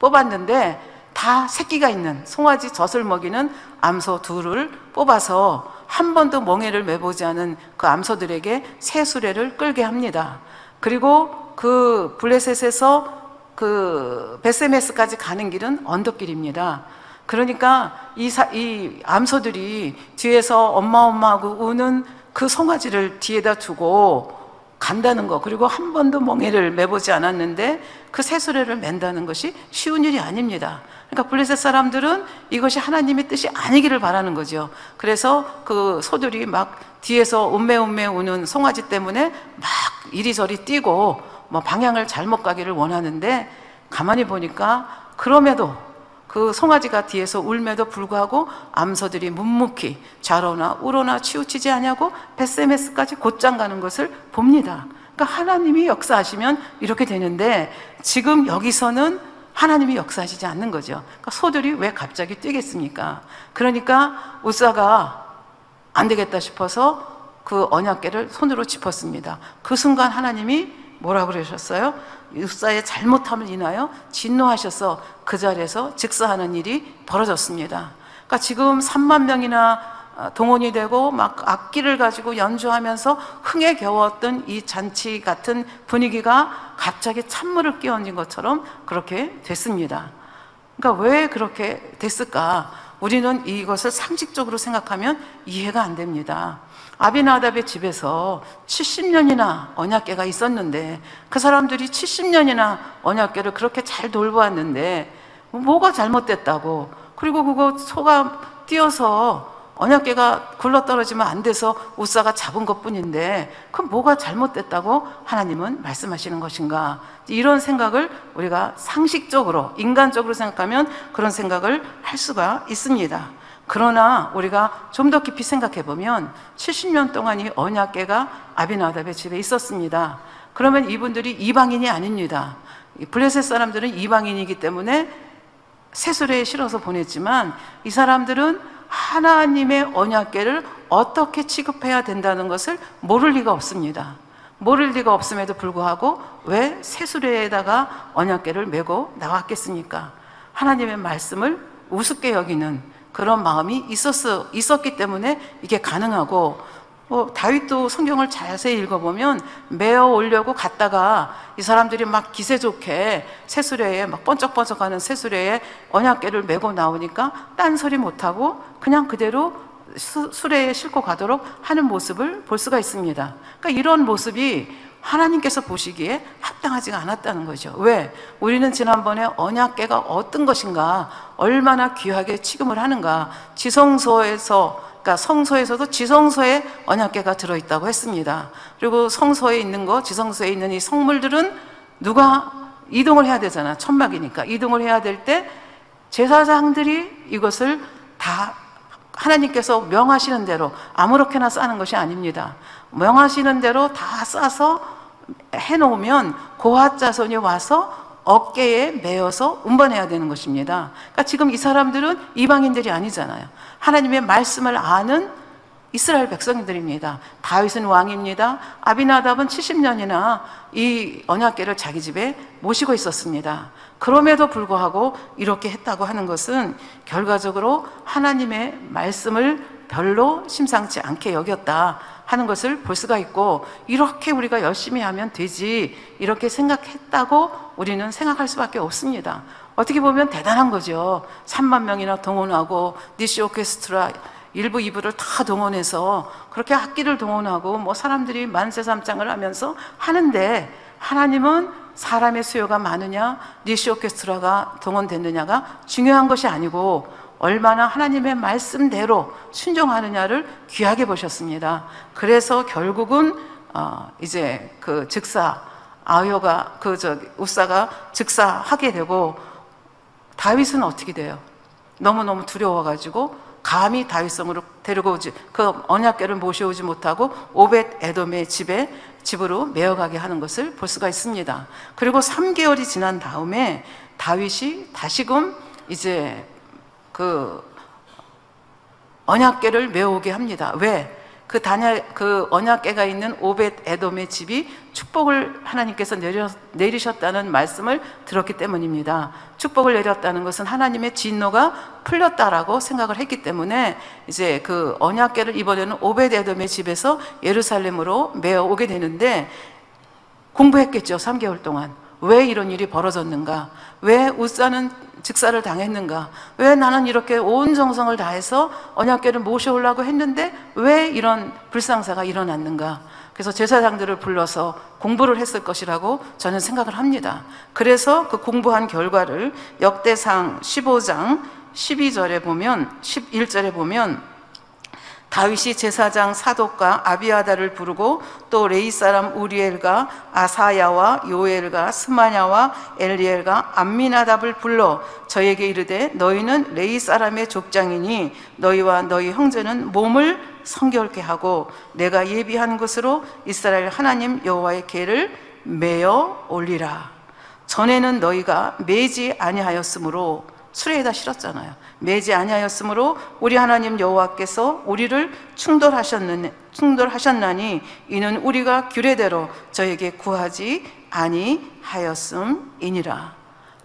뽑았는데 다 새끼가 있는 송아지 젖을 먹이는 암소 2를 뽑아서 한 번도 멍에를 매보지 않은 그 암소들에게 새 수레를 끌게 합니다. 그리고 그 블레셋에서 그 베세메스까지 가는 길은 언덕길입니다. 그러니까 이 암소들이 뒤에서 엄마 하고 우는 그 송아지를 뒤에다 두고 간다는 거, 그리고 한 번도 멍에를 매보지 않았는데 그 새수레를 맨다는 것이 쉬운 일이 아닙니다. 그러니까 블레셋 사람들은 이것이 하나님의 뜻이 아니기를 바라는 거죠. 그래서 그 소들이 막 뒤에서 운매 우는 송아지 때문에 막 이리저리 뛰고 뭐 방향을 잘못 가기를 원하는데 가만히 보니까 그럼에도 그 송아지가 뒤에서 울매도 불구하고 암소들이 묵묵히 좌로나 우로나 치우치지 않냐고 베세메스까지 곧장 가는 것을 봅니다. 그러니까 하나님이 역사하시면 이렇게 되는데 지금 여기서는 하나님이 역사하시지 않는 거죠. 그러니까 소들이 왜 갑자기 뛰겠습니까? 그러니까 우사가 안 되겠다 싶어서 그 언약궤를 손으로 짚었습니다. 그 순간 하나님이 뭐라고 그러셨어요? 우사의 잘못함을 인하여 진노하셔서 그 자리에서 즉사하는 일이 벌어졌습니다. 그러니까 지금 3만 명이나 동원이 되고 막 악기를 가지고 연주하면서 흥에 겨웠던 이 잔치 같은 분위기가 갑자기 찬물을 끼얹은 것처럼 그렇게 됐습니다. 그러니까 왜 그렇게 됐을까? 우리는 이것을 상식적으로 생각하면 이해가 안 됩니다. 아비나답의 집에서 70년이나 언약궤가 있었는데 그 사람들이 70년이나 언약궤를 그렇게 잘 돌보았는데 뭐가 잘못됐다고, 그리고 그거 소가 뛰어서 언약궤가 굴러떨어지면 안 돼서 우사가 잡은 것뿐인데 그럼 뭐가 잘못됐다고 하나님은 말씀하시는 것인가? 이런 생각을 우리가 상식적으로 인간적으로 생각하면 그런 생각을 할 수가 있습니다. 그러나 우리가 좀 더 깊이 생각해 보면 70년 동안 이 언약궤가 아비나답의 집에 있었습니다. 그러면 이분들이 이방인이 아닙니다. 블레셋 사람들은 이방인이기 때문에 세수레에 실어서 보냈지만 이 사람들은 하나님의 언약궤를 어떻게 취급해야 된다는 것을 모를 리가 없습니다. 모를 리가 없음에도 불구하고 왜 세수레에다가 언약궤를 메고 나왔겠습니까? 하나님의 말씀을 우습게 여기는 그런 마음이 있었기 때문에 이게 가능하고, 다윗도 성경을 자세히 읽어보면 메어 오려고 갔다가 이 사람들이 막 기세 좋게 새수레에 막 번쩍번쩍하는 새수레에 언약궤를 메고 나오니까 딴소리 못하고 그냥 그대로 수레에 싣고 가도록 하는 모습을 볼 수가 있습니다. 그러니까 이런 모습이 하나님께서 보시기에 합당하지가 않았다는 거죠. 왜? 우리는 지난번에 언약궤가 어떤 것인가, 얼마나 귀하게 취급을 하는가, 지성소에서, 그러니까 성소에서도 지성소에 언약궤가 들어있다고 했습니다. 그리고 성소에 있는 거, 지성소에 있는 이 성물들은 누가 이동을 해야 되잖아. 천막이니까 이동을 해야 될 때 제사장들이 이것을 다 하나님께서 명하시는 대로 아무렇게나 싸는 것이 아닙니다. 명하시는 대로 다 싸서 해놓으면 고핫 자손이 와서 어깨에 메어서 운반해야 되는 것입니다. 그러니까 지금 이 사람들은 이방인들이 아니잖아요. 하나님의 말씀을 아는 이스라엘 백성들입니다. 다윗은 왕입니다. 아비나답은 70년이나 이 언약궤를 자기 집에 모시고 있었습니다. 그럼에도 불구하고 이렇게 했다고 하는 것은 결과적으로 하나님의 말씀을 별로 심상치 않게 여겼다 하는 것을 볼 수가 있고, 이렇게 우리가 열심히 하면 되지 이렇게 생각했다고 우리는 생각할 수밖에 없습니다. 어떻게 보면 대단한 거죠. 3만 명이나 동원하고 니시 오케스트라 1부, 2부를 다 동원해서 그렇게 악기를 동원하고 뭐 사람들이 만세삼창을 하면서 하는데, 하나님은 사람의 수요가 많으냐 니시 오케스트라가 동원됐느냐가 중요한 것이 아니고 얼마나 하나님의 말씀대로 순종하느냐를 귀하게 보셨습니다. 그래서 결국은 이제 그 즉사 아효가 우사가 즉사하게 되고, 다윗은 어떻게 돼요? 너무너무 두려워가지고 감히 다윗성으로 데리고 오지, 그 언약궤를 모셔오지 못하고 오벳 에돔의 집으로 메어가게 하는 것을 볼 수가 있습니다. 그리고 3개월이 지난 다음에 다윗이 다시금 이제 그 언약궤를 메어오게 합니다. 왜? 그 언약궤가 있는 오벳 에돔의 집이 축복을 하나님께서 내리셨다는 말씀을 들었기 때문입니다. 축복을 내렸다는 것은 하나님의 진노가 풀렸다라고 생각을 했기 때문에 이제 그 언약궤를 이번에는 오벳 에돔의 집에서 예루살렘으로 메어오게 되는데, 공부했겠죠. 3개월 동안 왜 이런 일이 벌어졌는가, 왜 우사는 즉사를 당했는가, 왜 나는 이렇게 온 정성을 다해서 언약궤를 모셔오려고 했는데 왜 이런 불상사가 일어났는가. 그래서 제사장들을 불러서 공부를 했을 것이라고 저는 생각을 합니다. 그래서 그 공부한 결과를 역대상 15장 12절에 보면, 11절에 보면 다윗이 제사장 사독과 아비아다를 부르고 또 레이 사람 우리엘과 아사야와 요엘과 스마냐와 엘리엘과 암미나답을 불러 저에게 이르되, 너희는 레이 사람의 족장이니 너희와 너희 형제는 몸을 성결케 하고 내가 예비한 곳으로 이스라엘 하나님 여호와의 궤를 메어 올리라. 전에는 너희가 매지 아니하였으므로, 수레에다 실었잖아요. 매지 아니하였으므로 우리 하나님 여호와께서 우리를 충돌하셨나니 이는 우리가 규례대로 저에게 구하지 아니하였음이니라.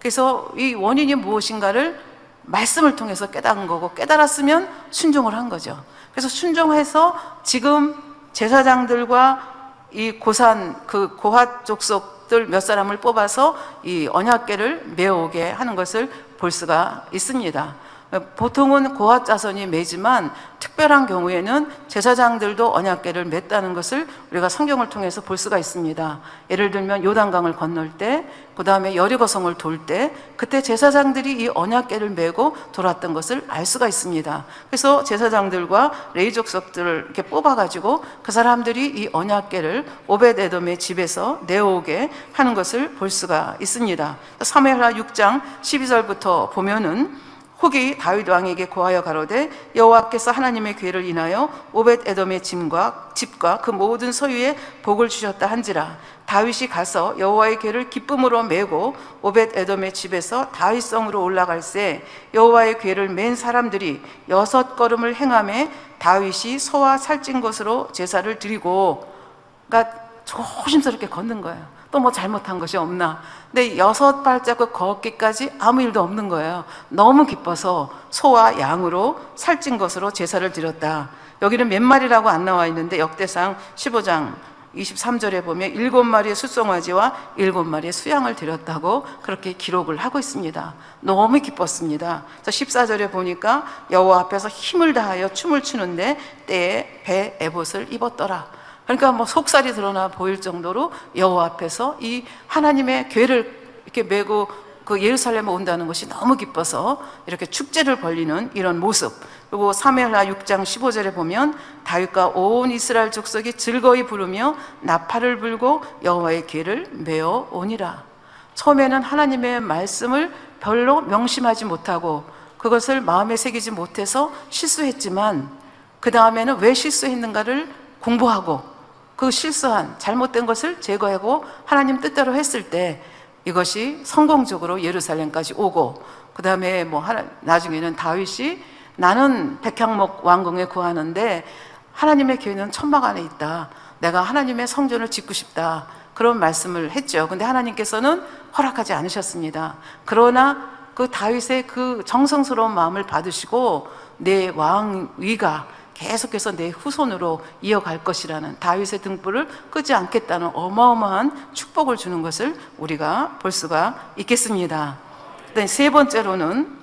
그래서 이 원인이 무엇인가를 말씀을 통해서 깨달은 거고, 깨달았으면 순종을 한 거죠. 그래서 순종해서 지금 제사장들과 이 고핫 족속들 몇 사람을 뽑아서 이 언약궤를 메어오게 하는 것을 볼 수가 있습니다. 보통은 고핫 자손이 메지만 특별한 경우에는 제사장들도 언약궤를 맸다는 것을 우리가 성경을 통해서 볼 수가 있습니다. 예를 들면 요단강을 건널 때, 그 다음에 여리고성을 돌 때, 그때 제사장들이 이 언약궤를 메고 돌았던 것을 알 수가 있습니다. 그래서 제사장들과 레위 족속들을 이렇게 뽑아가지고 그 사람들이 이 언약궤를 오벳에돔의 집에서 내어오게 하는 것을 볼 수가 있습니다. 사무엘하 6장 12절부터 보면은 후기 다윗 왕에게 고하여 가로되 여호와께서 하나님의 궤를 인하여 오벳에돔의 집과 그 모든 소유에 복을 주셨다 한지라. 다윗이 가서 여호와의 궤를 기쁨으로 메고 오벳에돔의 집에서 다윗성으로 올라갈새 여호와의 궤를 맨 사람들이 6걸음을 행하매 다윗이 소와 살찐 것으로 제사를 드리고, 그러니까 조심스럽게 걷는 거예요. 또 뭐 잘못한 것이 없나. 근데 6발자국 걷기까지 아무 일도 없는 거예요. 너무 기뻐서 소와 양으로 살찐 것으로 제사를 드렸다. 여기는 몇 마리라고 안 나와 있는데 역대상 15장 23절에 보면 7마리의 숫송아지와 7마리의 수양을 드렸다고 그렇게 기록을 하고 있습니다. 너무 기뻤습니다. 그래서 14절에 보니까 여호와 앞에서 힘을 다하여 춤을 추는데 때에 배 에봇을 입었더라. 그러니까 뭐 속살이 드러나 보일 정도로 여호와 앞에서 이 하나님의 궤를 이렇게 메고 그 예루살렘에 온다는 것이 너무 기뻐서 이렇게 축제를 벌리는 이런 모습. 그리고 사무엘하 6장 15절에 보면 다윗과 온 이스라엘 족속이 즐거이 부르며 나팔을 불고 여호와의 궤를 메어 오니라. 처음에는 하나님의 말씀을 별로 명심하지 못하고 그것을 마음에 새기지 못해서 실수했지만, 그 다음에는 왜 실수했는가를 공부하고 그 실수한 잘못된 것을 제거하고 하나님 뜻대로 했을 때 이것이 성공적으로 예루살렘까지 오고, 그 다음에 뭐 나중에는 다윗이 나는 백향목 왕궁에 구하는데 하나님의 궤는 천막 안에 있다. 내가 하나님의 성전을 짓고 싶다. 그런 말씀을 했죠. 근데 하나님께서는 허락하지 않으셨습니다. 그러나 그 다윗의 그 정성스러운 마음을 받으시고 내 왕위가 계속해서 내 후손으로 이어갈 것이라는 다윗의 등불을 끄지 않겠다는 어마어마한 축복을 주는 것을 우리가 볼 수가 있겠습니다. 세 번째로는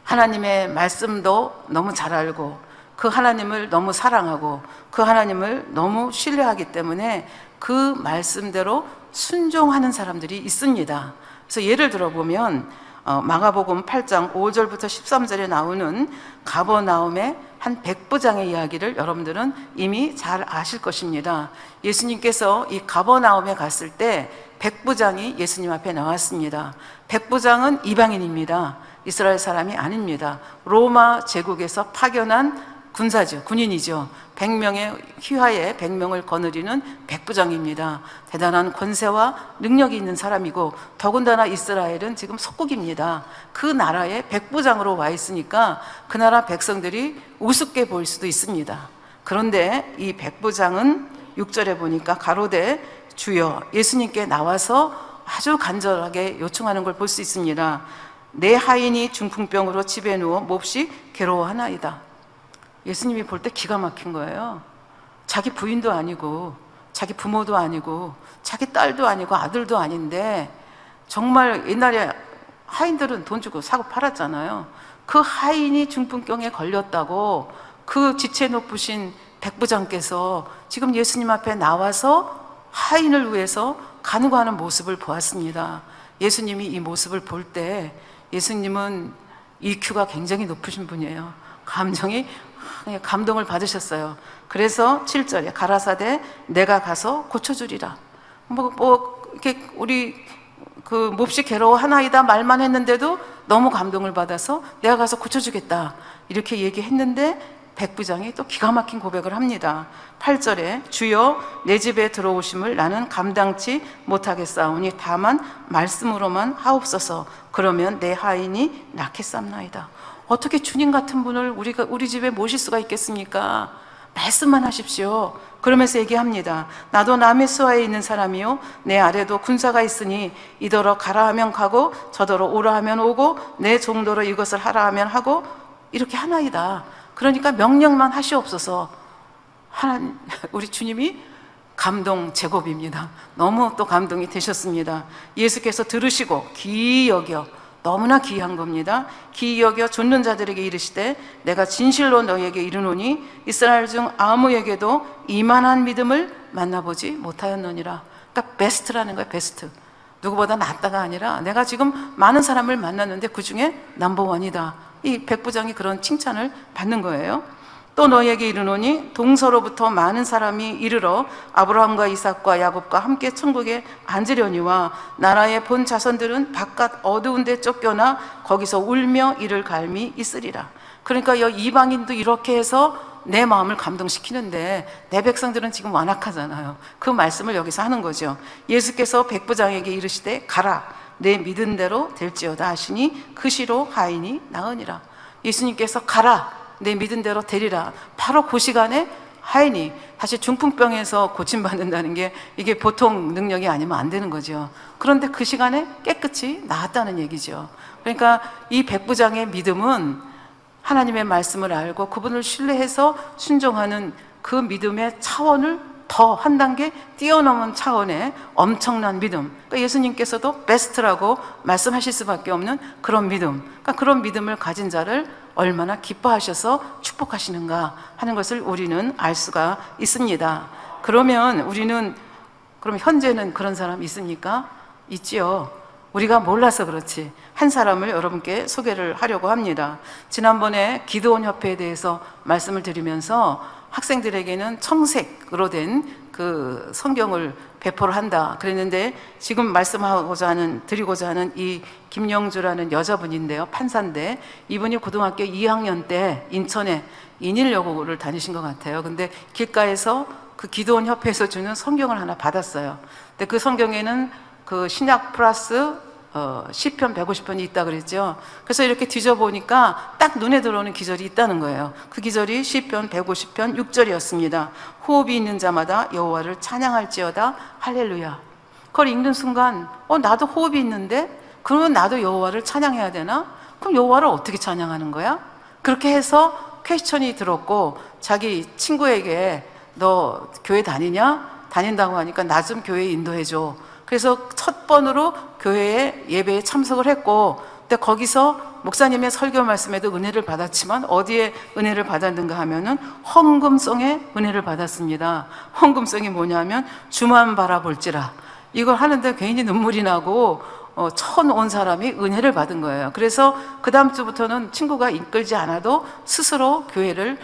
하나님의 말씀도 너무 잘 알고 그 하나님을 너무 사랑하고 그 하나님을 너무 신뢰하기 때문에 그 말씀대로 순종하는 사람들이 있습니다. 그래서 예를 들어보면 마가복음 8장 5절부터 13절에 나오는 가버나움의 한 백부장의 이야기를 여러분들은 이미 잘 아실 것입니다. 예수님께서 이 가버나움에 갔을 때 백부장이 예수님 앞에 나왔습니다. 백부장은 이방인입니다. 이스라엘 사람이 아닙니다. 로마 제국에서 파견한 군사죠. 군인이죠. 100명의 휘하에 100명을 거느리는 백부장입니다. 대단한 권세와 능력이 있는 사람이고 더군다나 이스라엘은 지금 속국입니다. 그 나라에 백부장으로 와 있으니까 그 나라 백성들이 우습게 보일 수도 있습니다. 그런데 이 백부장은 6절에 보니까 가로되 주여, 예수님께 나와서 아주 간절하게 요청하는 걸 볼 수 있습니다. 내 하인이 중풍병으로 집에 누워 몹시 괴로워하나이다. 예수님이 볼 때 기가 막힌 거예요. 자기 부인도 아니고 자기 부모도 아니고 자기 딸도 아니고 아들도 아닌데, 정말 옛날에 하인들은 돈 주고 사고 팔았잖아요. 그 하인이 중풍병에 걸렸다고 그 지체 높으신 백부장께서 지금 예수님 앞에 나와서 하인을 위해서 간구하는 모습을 보았습니다. 예수님이 이 모습을 볼 때 예수님은 EQ가 굉장히 높으신 분이에요. 감동을 받으셨어요. 그래서 7절에 가라사대 내가 가서 고쳐주리라. 이렇게 우리 그 몹시 괴로워하나이다 말만 했는데도 너무 감동을 받아서 내가 가서 고쳐주겠다 이렇게 얘기했는데 백부장이 또 기가 막힌 고백을 합니다. 8절에 주여 내 집에 들어오심을 나는 감당치 못하겠사오니 다만 말씀으로만 하옵소서. 그러면 내 하인이 낫겠삼나이다. 어떻게 주님 같은 분을 우리 집에 모실 수가 있겠습니까? 말씀만 하십시오. 그러면서 얘기합니다. 나도 남의 수하에 있는 사람이요 내 아래도 군사가 있으니 이더러 가라 하면 가고 저더러 오라 하면 오고 내 정도로 이것을 하라 하면 하고 이렇게 하나이다. 그러니까 명령만 하시옵소서. 하나님, 우리 주님이 감동 제곱입니다. 너무 또 감동이 되셨습니다. 예수께서 들으시고 귀히 여겨, 너무나 귀한 겁니다. 귀히 여겨 좇는 자들에게 이르시되 내가 진실로 너희에게 이르노니 이스라엘 중 아무에게도 이만한 믿음을 만나보지 못하였느니라. 그러니까 베스트라는 거예요. 베스트. 누구보다 낫다가 아니라 내가 지금 많은 사람을 만났는데 그 중에 넘버원이다. 이 백부장이 그런 칭찬을 받는 거예요. 또 너희에게 이르노니 동서로부터 많은 사람이 이르러 아브라함과 이삭과 야곱과 함께 천국에 앉으려니와 나라의 본 자손들은 바깥 어두운 데 쫓겨나 거기서 울며 이를 갈미 있으리라. 그러니까 이방인도 이렇게 해서 내 마음을 감동시키는데 내 백성들은 지금 완악하잖아요. 그 말씀을 여기서 하는 거죠. 예수께서 백부장에게 이르시되 가라 내 믿은 대로 될지어다 하시니 그 시로 하인이 나으니라. 예수님께서 가라 내 믿은 대로 되리라. 바로 그 시간에 하인이, 사실 중풍병에서 고침받는다는 게 이게 보통 능력이 아니면 안 되는 거죠. 그런데 그 시간에 깨끗이 나았다는 얘기죠. 그러니까 이 백부장의 믿음은 하나님의 말씀을 알고 그분을 신뢰해서 순종하는 그 믿음의 차원을 더 한 단계 뛰어넘은 차원의 엄청난 믿음. 그러니까 예수님께서도 베스트라고 말씀하실 수밖에 없는 그런 믿음. 그러니까 그런 믿음을 가진 자를 얼마나 기뻐하셔서 축복하시는가 하는 것을 우리는 알 수가 있습니다. 그러면 우리는, 그럼 현재는 그런 사람 있습니까? 있지요. 우리가 몰라서 그렇지. 한 사람을 여러분께 소개를 하려고 합니다. 지난번에 기도원 협회에 대해서 말씀을 드리면서 학생들에게는 청색으로 된 그 성경을 배포를 한다 그랬는데, 지금 말씀하고자 하는, 드리고자 하는 이 김영주라는 여자분인데요, 판사인데 이분이 고등학교 2학년 때 인천에 인일여고를 다니신 것 같아요. 근데 길가에서 그 기도원 협회에서 주는 성경을 하나 받았어요. 근데 그 성경에는 그 신약 플러스 시편 150편이 있다 그랬죠. 그래서 이렇게 뒤져보니까 딱 눈에 들어오는 기절이 있다는 거예요. 그 기절이 시편 150편 6절이었습니다. 호흡이 있는 자마다 여호와를 찬양할지어다 할렐루야. 그걸 읽는 순간 나도 호흡이 있는데 그러면 나도 여호와를 찬양해야 되나? 그럼 여호와를 어떻게 찬양하는 거야? 그렇게 해서 퀘스천이 들었고, 자기 친구에게 너 교회 다니냐? 다닌다고 하니까 나 좀 교회에 인도해줘. 그래서 첫 번으로 교회에 예배에 참석을 했고, 근데 거기서 목사님의 설교 말씀에도 은혜를 받았지만 어디에 은혜를 받았는가 하면은 헌금송에 은혜를 받았습니다. 헌금송이 뭐냐면 주만 바라볼지라, 이걸 하는데 괜히 눈물이 나고 처음 온 사람이 은혜를 받은 거예요. 그래서 그 다음 주부터는 친구가 이끌지 않아도 스스로 교회를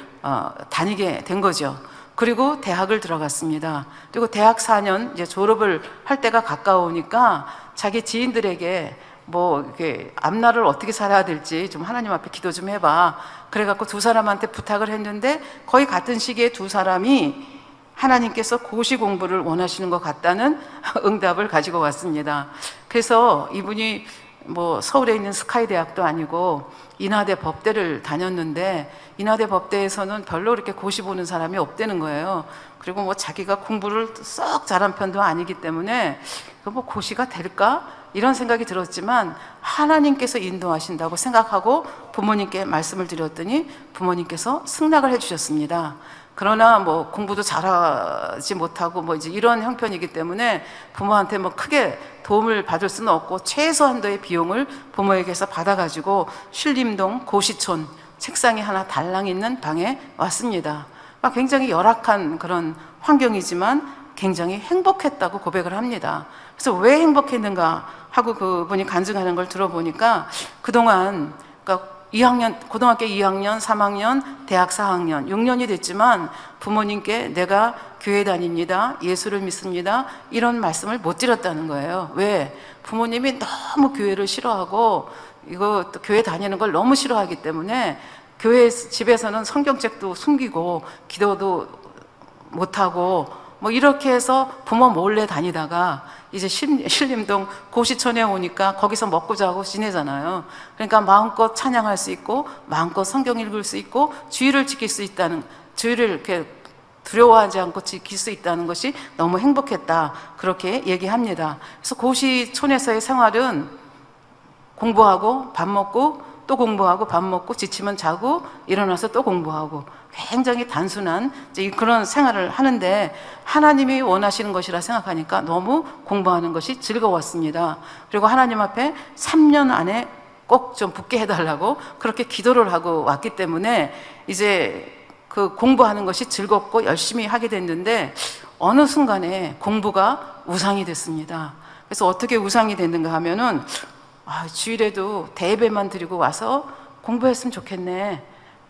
다니게 된 거죠. 그리고 대학을 들어갔습니다. 그리고 대학 4년 이제 졸업을 할 때가 가까우니까 자기 지인들에게 뭐 이렇게 앞날을 어떻게 살아야 될지 좀 하나님 앞에 기도 좀 해봐. 그래갖고 두 사람한테 부탁을 했는데 거의 같은 시기에 두 사람이 하나님께서 고시 공부를 원하시는 것 같다는 응답을 가지고 왔습니다. 그래서 이분이 뭐 서울에 있는 스카이 대학도 아니고 인하대 법대를 다녔는데, 인하대 법대에서는 별로 그렇게 고시 보는 사람이 없다는 거예요. 그리고 뭐 자기가 공부를 썩 잘한 편도 아니기 때문에 뭐 고시가 될까? 이런 생각이 들었지만 하나님께서 인도하신다고 생각하고 부모님께 말씀을 드렸더니 부모님께서 승낙을 해주셨습니다. 그러나 뭐 공부도 잘하지 못하고 뭐 이제 이런 형편이기 때문에 부모한테 뭐 크게 도움을 받을 수는 없고 최소한도의 비용을 부모에게서 받아가지고 신림동 고시촌 책상이 하나 달랑 있는 방에 왔습니다. 굉장히 열악한 그런 환경이지만 굉장히 행복했다고 고백을 합니다. 그래서 왜 행복했는가 하고 그분이 간증하는 걸 들어보니까 그동안, 그러니까 2학년, 고등학교 2학년, 3학년, 대학 4학년, 6년이 됐지만 부모님께 내가 교회 다닙니다, 예수를 믿습니다, 이런 말씀을 못 드렸다는 거예요. 왜? 부모님이 너무 교회를 싫어하고 이거 또 교회 다니는 걸 너무 싫어하기 때문에 교회, 집에서는 성경책도 숨기고 기도도 못하고 뭐 이렇게 해서 부모 몰래 다니다가 이제 신림동 고시촌에 오니까 거기서 먹고 자고 지내잖아요. 그러니까 마음껏 찬양할 수 있고 마음껏 성경 읽을 수 있고 주의를 지킬 수 있다는, 주의를 이렇게 두려워하지 않고 지킬 수 있다는 것이 너무 행복했다, 그렇게 얘기합니다. 그래서 고시촌에서의 생활은 공부하고 밥 먹고 또 공부하고 밥 먹고 지치면 자고 일어나서 또 공부하고 굉장히 단순한 그런 생활을 하는데, 하나님이 원하시는 것이라 생각하니까 너무 공부하는 것이 즐거웠습니다. 그리고 하나님 앞에 3년 안에 꼭 좀 붙게 해달라고 그렇게 기도를 하고 왔기 때문에 이제 그 공부하는 것이 즐겁고 열심히 하게 됐는데, 어느 순간에 공부가 우상이 됐습니다. 그래서 어떻게 우상이 됐는가 하면은, 주일에도 대예배만 드리고 와서 공부했으면 좋겠네.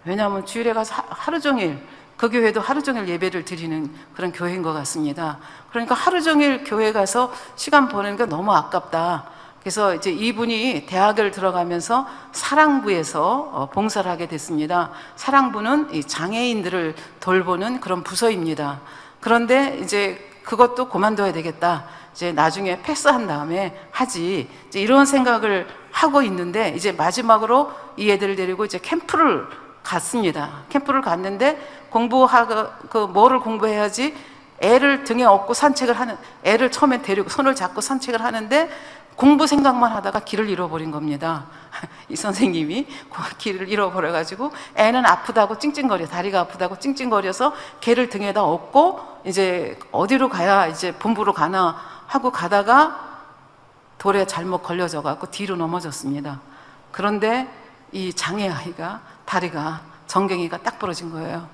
왜냐하면 주일에 가서 하루 종일, 그 교회도 하루 종일 예배를 드리는 그런 교회인 것 같습니다. 그러니까 하루 종일 교회 가서 시간 보내는 게 너무 아깝다. 그래서 이제 이분이 대학을 들어가면서 사랑부에서 봉사를 하게 됐습니다. 사랑부는 이 장애인들을 돌보는 그런 부서입니다. 그런데 이제 그것도 그만둬야 되겠다. 이제 나중에 패스한 다음에 하지. 이제 이런 생각을 하고 있는데, 이제 마지막으로 이 애들을 데리고 이제 캠프를 갔습니다. 캠프를 갔는데 공부하고 뭐를 공부해야지, 애를 등에 업고 산책을 하는, 애를 처음에 데리고 손을 잡고 산책을 하는데 공부 생각만 하다가 길을 잃어버린 겁니다. 이 선생님이 길을 잃어버려가지고 애는 아프다고 찡찡거려, 다리가 아프다고 찡찡거려서 걔를 등에다 업고 이제 어디로 가야 이제 본부로 가나 하고 가다가 돌에 잘못 걸려져 갖고 뒤로 넘어졌습니다. 그런데 이 장애아이가 다리가, 정경이가 딱 부러진 거예요.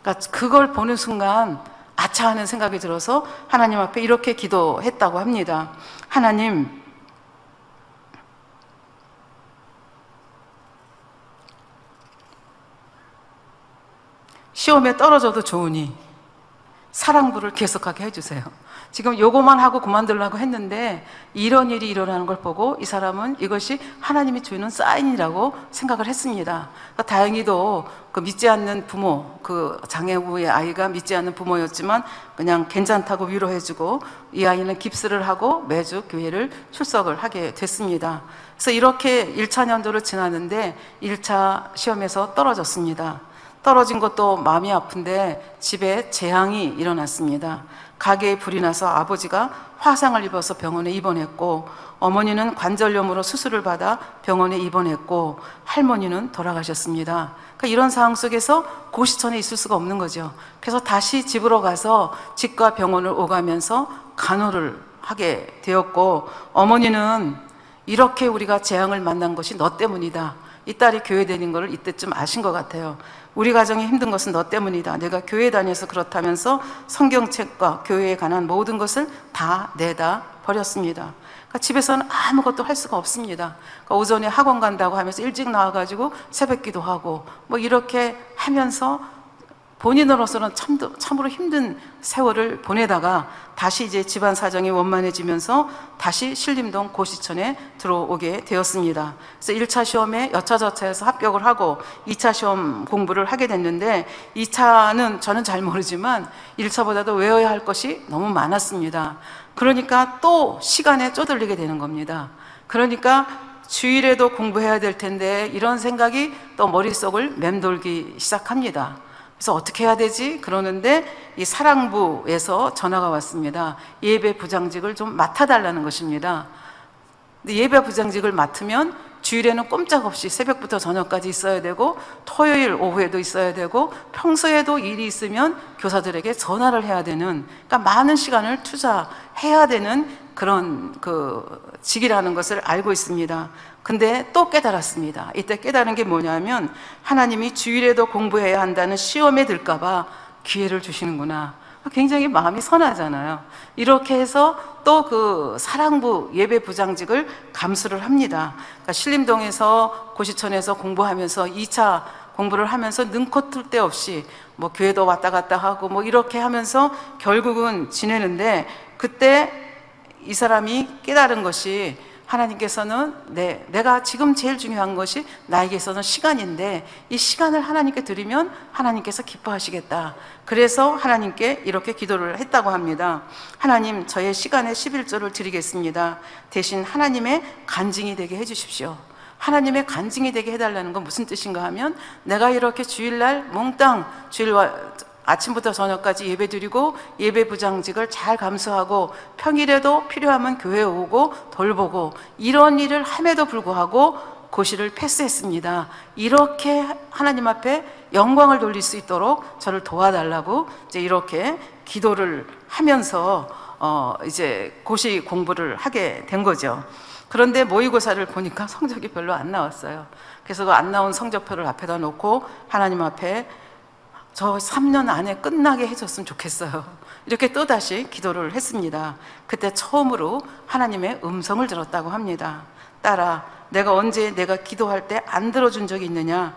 그러니까 그걸 보는 순간 아차 하는 생각이 들어서 하나님 앞에 이렇게 기도했다고 합니다. 하나님, 시험에 떨어져도 좋으니 사랑부를 계속하게 해주세요. 지금 요거만 하고 그만두려고 했는데 이런 일이 일어나는 걸 보고 이 사람은 이것이 하나님이 주는 사인이라고 생각을 했습니다. 그러니까 다행히도 그 믿지 않는 부모, 그 장애우의 아이가 믿지 않는 부모였지만 그냥 괜찮다고 위로해주고 이 아이는 깁스를 하고 매주 교회를 출석을 하게 됐습니다. 그래서 이렇게 1차 년도를 지났는데 1차 시험에서 떨어졌습니다. 떨어진 것도 마음이 아픈데 집에 재앙이 일어났습니다. 가게에 불이 나서 아버지가 화상을 입어서 병원에 입원했고, 어머니는 관절염으로 수술을 받아 병원에 입원했고, 할머니는 돌아가셨습니다. 그러니까 이런 상황 속에서 고시촌에 있을 수가 없는 거죠. 그래서 다시 집으로 가서 집과 병원을 오가면서 간호를 하게 되었고, 어머니는 이렇게 우리가 재앙을 만난 것이 너 때문이다. 이 딸이 교회 다닌 걸 이때쯤 아신 것 같아요. 우리 가정이 힘든 것은 너 때문이다. 내가 교회 다녀서 그렇다면서 성경책과 교회에 관한 모든 것을 다 내다 버렸습니다. 그러니까 집에서는 아무것도 할 수가 없습니다. 그러니까 오전에 학원 간다고 하면서 일찍 나와가지고 새벽 기도하고 뭐 이렇게 하면서 본인으로서는 참으로 힘든 세월을 보내다가 다시 이제 집안 사정이 원만해지면서 다시 신림동 고시촌에 들어오게 되었습니다. 그래서 1차 시험에 여차저차해서 합격을 하고 2차 시험 공부를 하게 됐는데, 2차는 저는 잘 모르지만 1차보다도 외워야 할 것이 너무 많았습니다. 그러니까 또 시간에 쪼들리게 되는 겁니다. 그러니까 주일에도 공부해야 될 텐데 이런 생각이 또 머릿속을 맴돌기 시작합니다. 그래서 어떻게 해야 되지? 그러는데 이 사랑부에서 전화가 왔습니다. 예배 부장직을 좀 맡아달라는 것입니다. 근데 예배 부장직을 맡으면 주일에는 꼼짝없이 새벽부터 저녁까지 있어야 되고, 토요일 오후에도 있어야 되고, 평소에도 일이 있으면 교사들에게 전화를 해야 되는, 그러니까 많은 시간을 투자해야 되는 그런 그 직이라는 것을 알고 있습니다. 근데 또 깨달았습니다. 이때 깨달은 게 뭐냐면, 하나님이 주일에도 공부해야 한다는 시험에 들까봐 기회를 주시는구나. 굉장히 마음이 선하잖아요. 이렇게 해서 또 그 사랑부 예배 부장직을 감수를 합니다. 그러니까 신림동에서 고시촌에서 공부하면서 2차 공부를 하면서 능코 틀 데 없이 뭐 교회도 왔다 갔다 하고 뭐 이렇게 하면서 결국은 지내는데, 그때 이 사람이 깨달은 것이, 하나님께서는 내가 지금 제일 중요한 것이 나에게서는 시간인데 이 시간을 하나님께 드리면 하나님께서 기뻐하시겠다. 그래서 하나님께 이렇게 기도를 했다고 합니다. 하나님, 저의 시간에 11조를 드리겠습니다. 대신 하나님의 간증이 되게 해주십시오. 하나님의 간증이 되게 해달라는 건 무슨 뜻인가 하면, 내가 이렇게 주일날 몽땅 주일 아침부터 저녁까지 예배 드리고 예배 부장직을 잘 감수하고 평일에도 필요하면 교회에 오고 돌보고 이런 일을 함에도 불구하고 고시를 패스했습니다. 이렇게 하나님 앞에 영광을 돌릴 수 있도록 저를 도와달라고 이제 이렇게 기도를 하면서 이제 고시 공부를 하게 된 거죠. 그런데 모의고사를 보니까 성적이 별로 안 나왔어요. 그래서 그 안 나온 성적표를 앞에다 놓고 하나님 앞에 저 3년 안에 끝나게 해줬으면 좋겠어요. 이렇게 또다시 기도를 했습니다. 그때 처음으로 하나님의 음성을 들었다고 합니다. 딸아, 내가 언제 내가 기도할 때 안 들어준 적이 있느냐?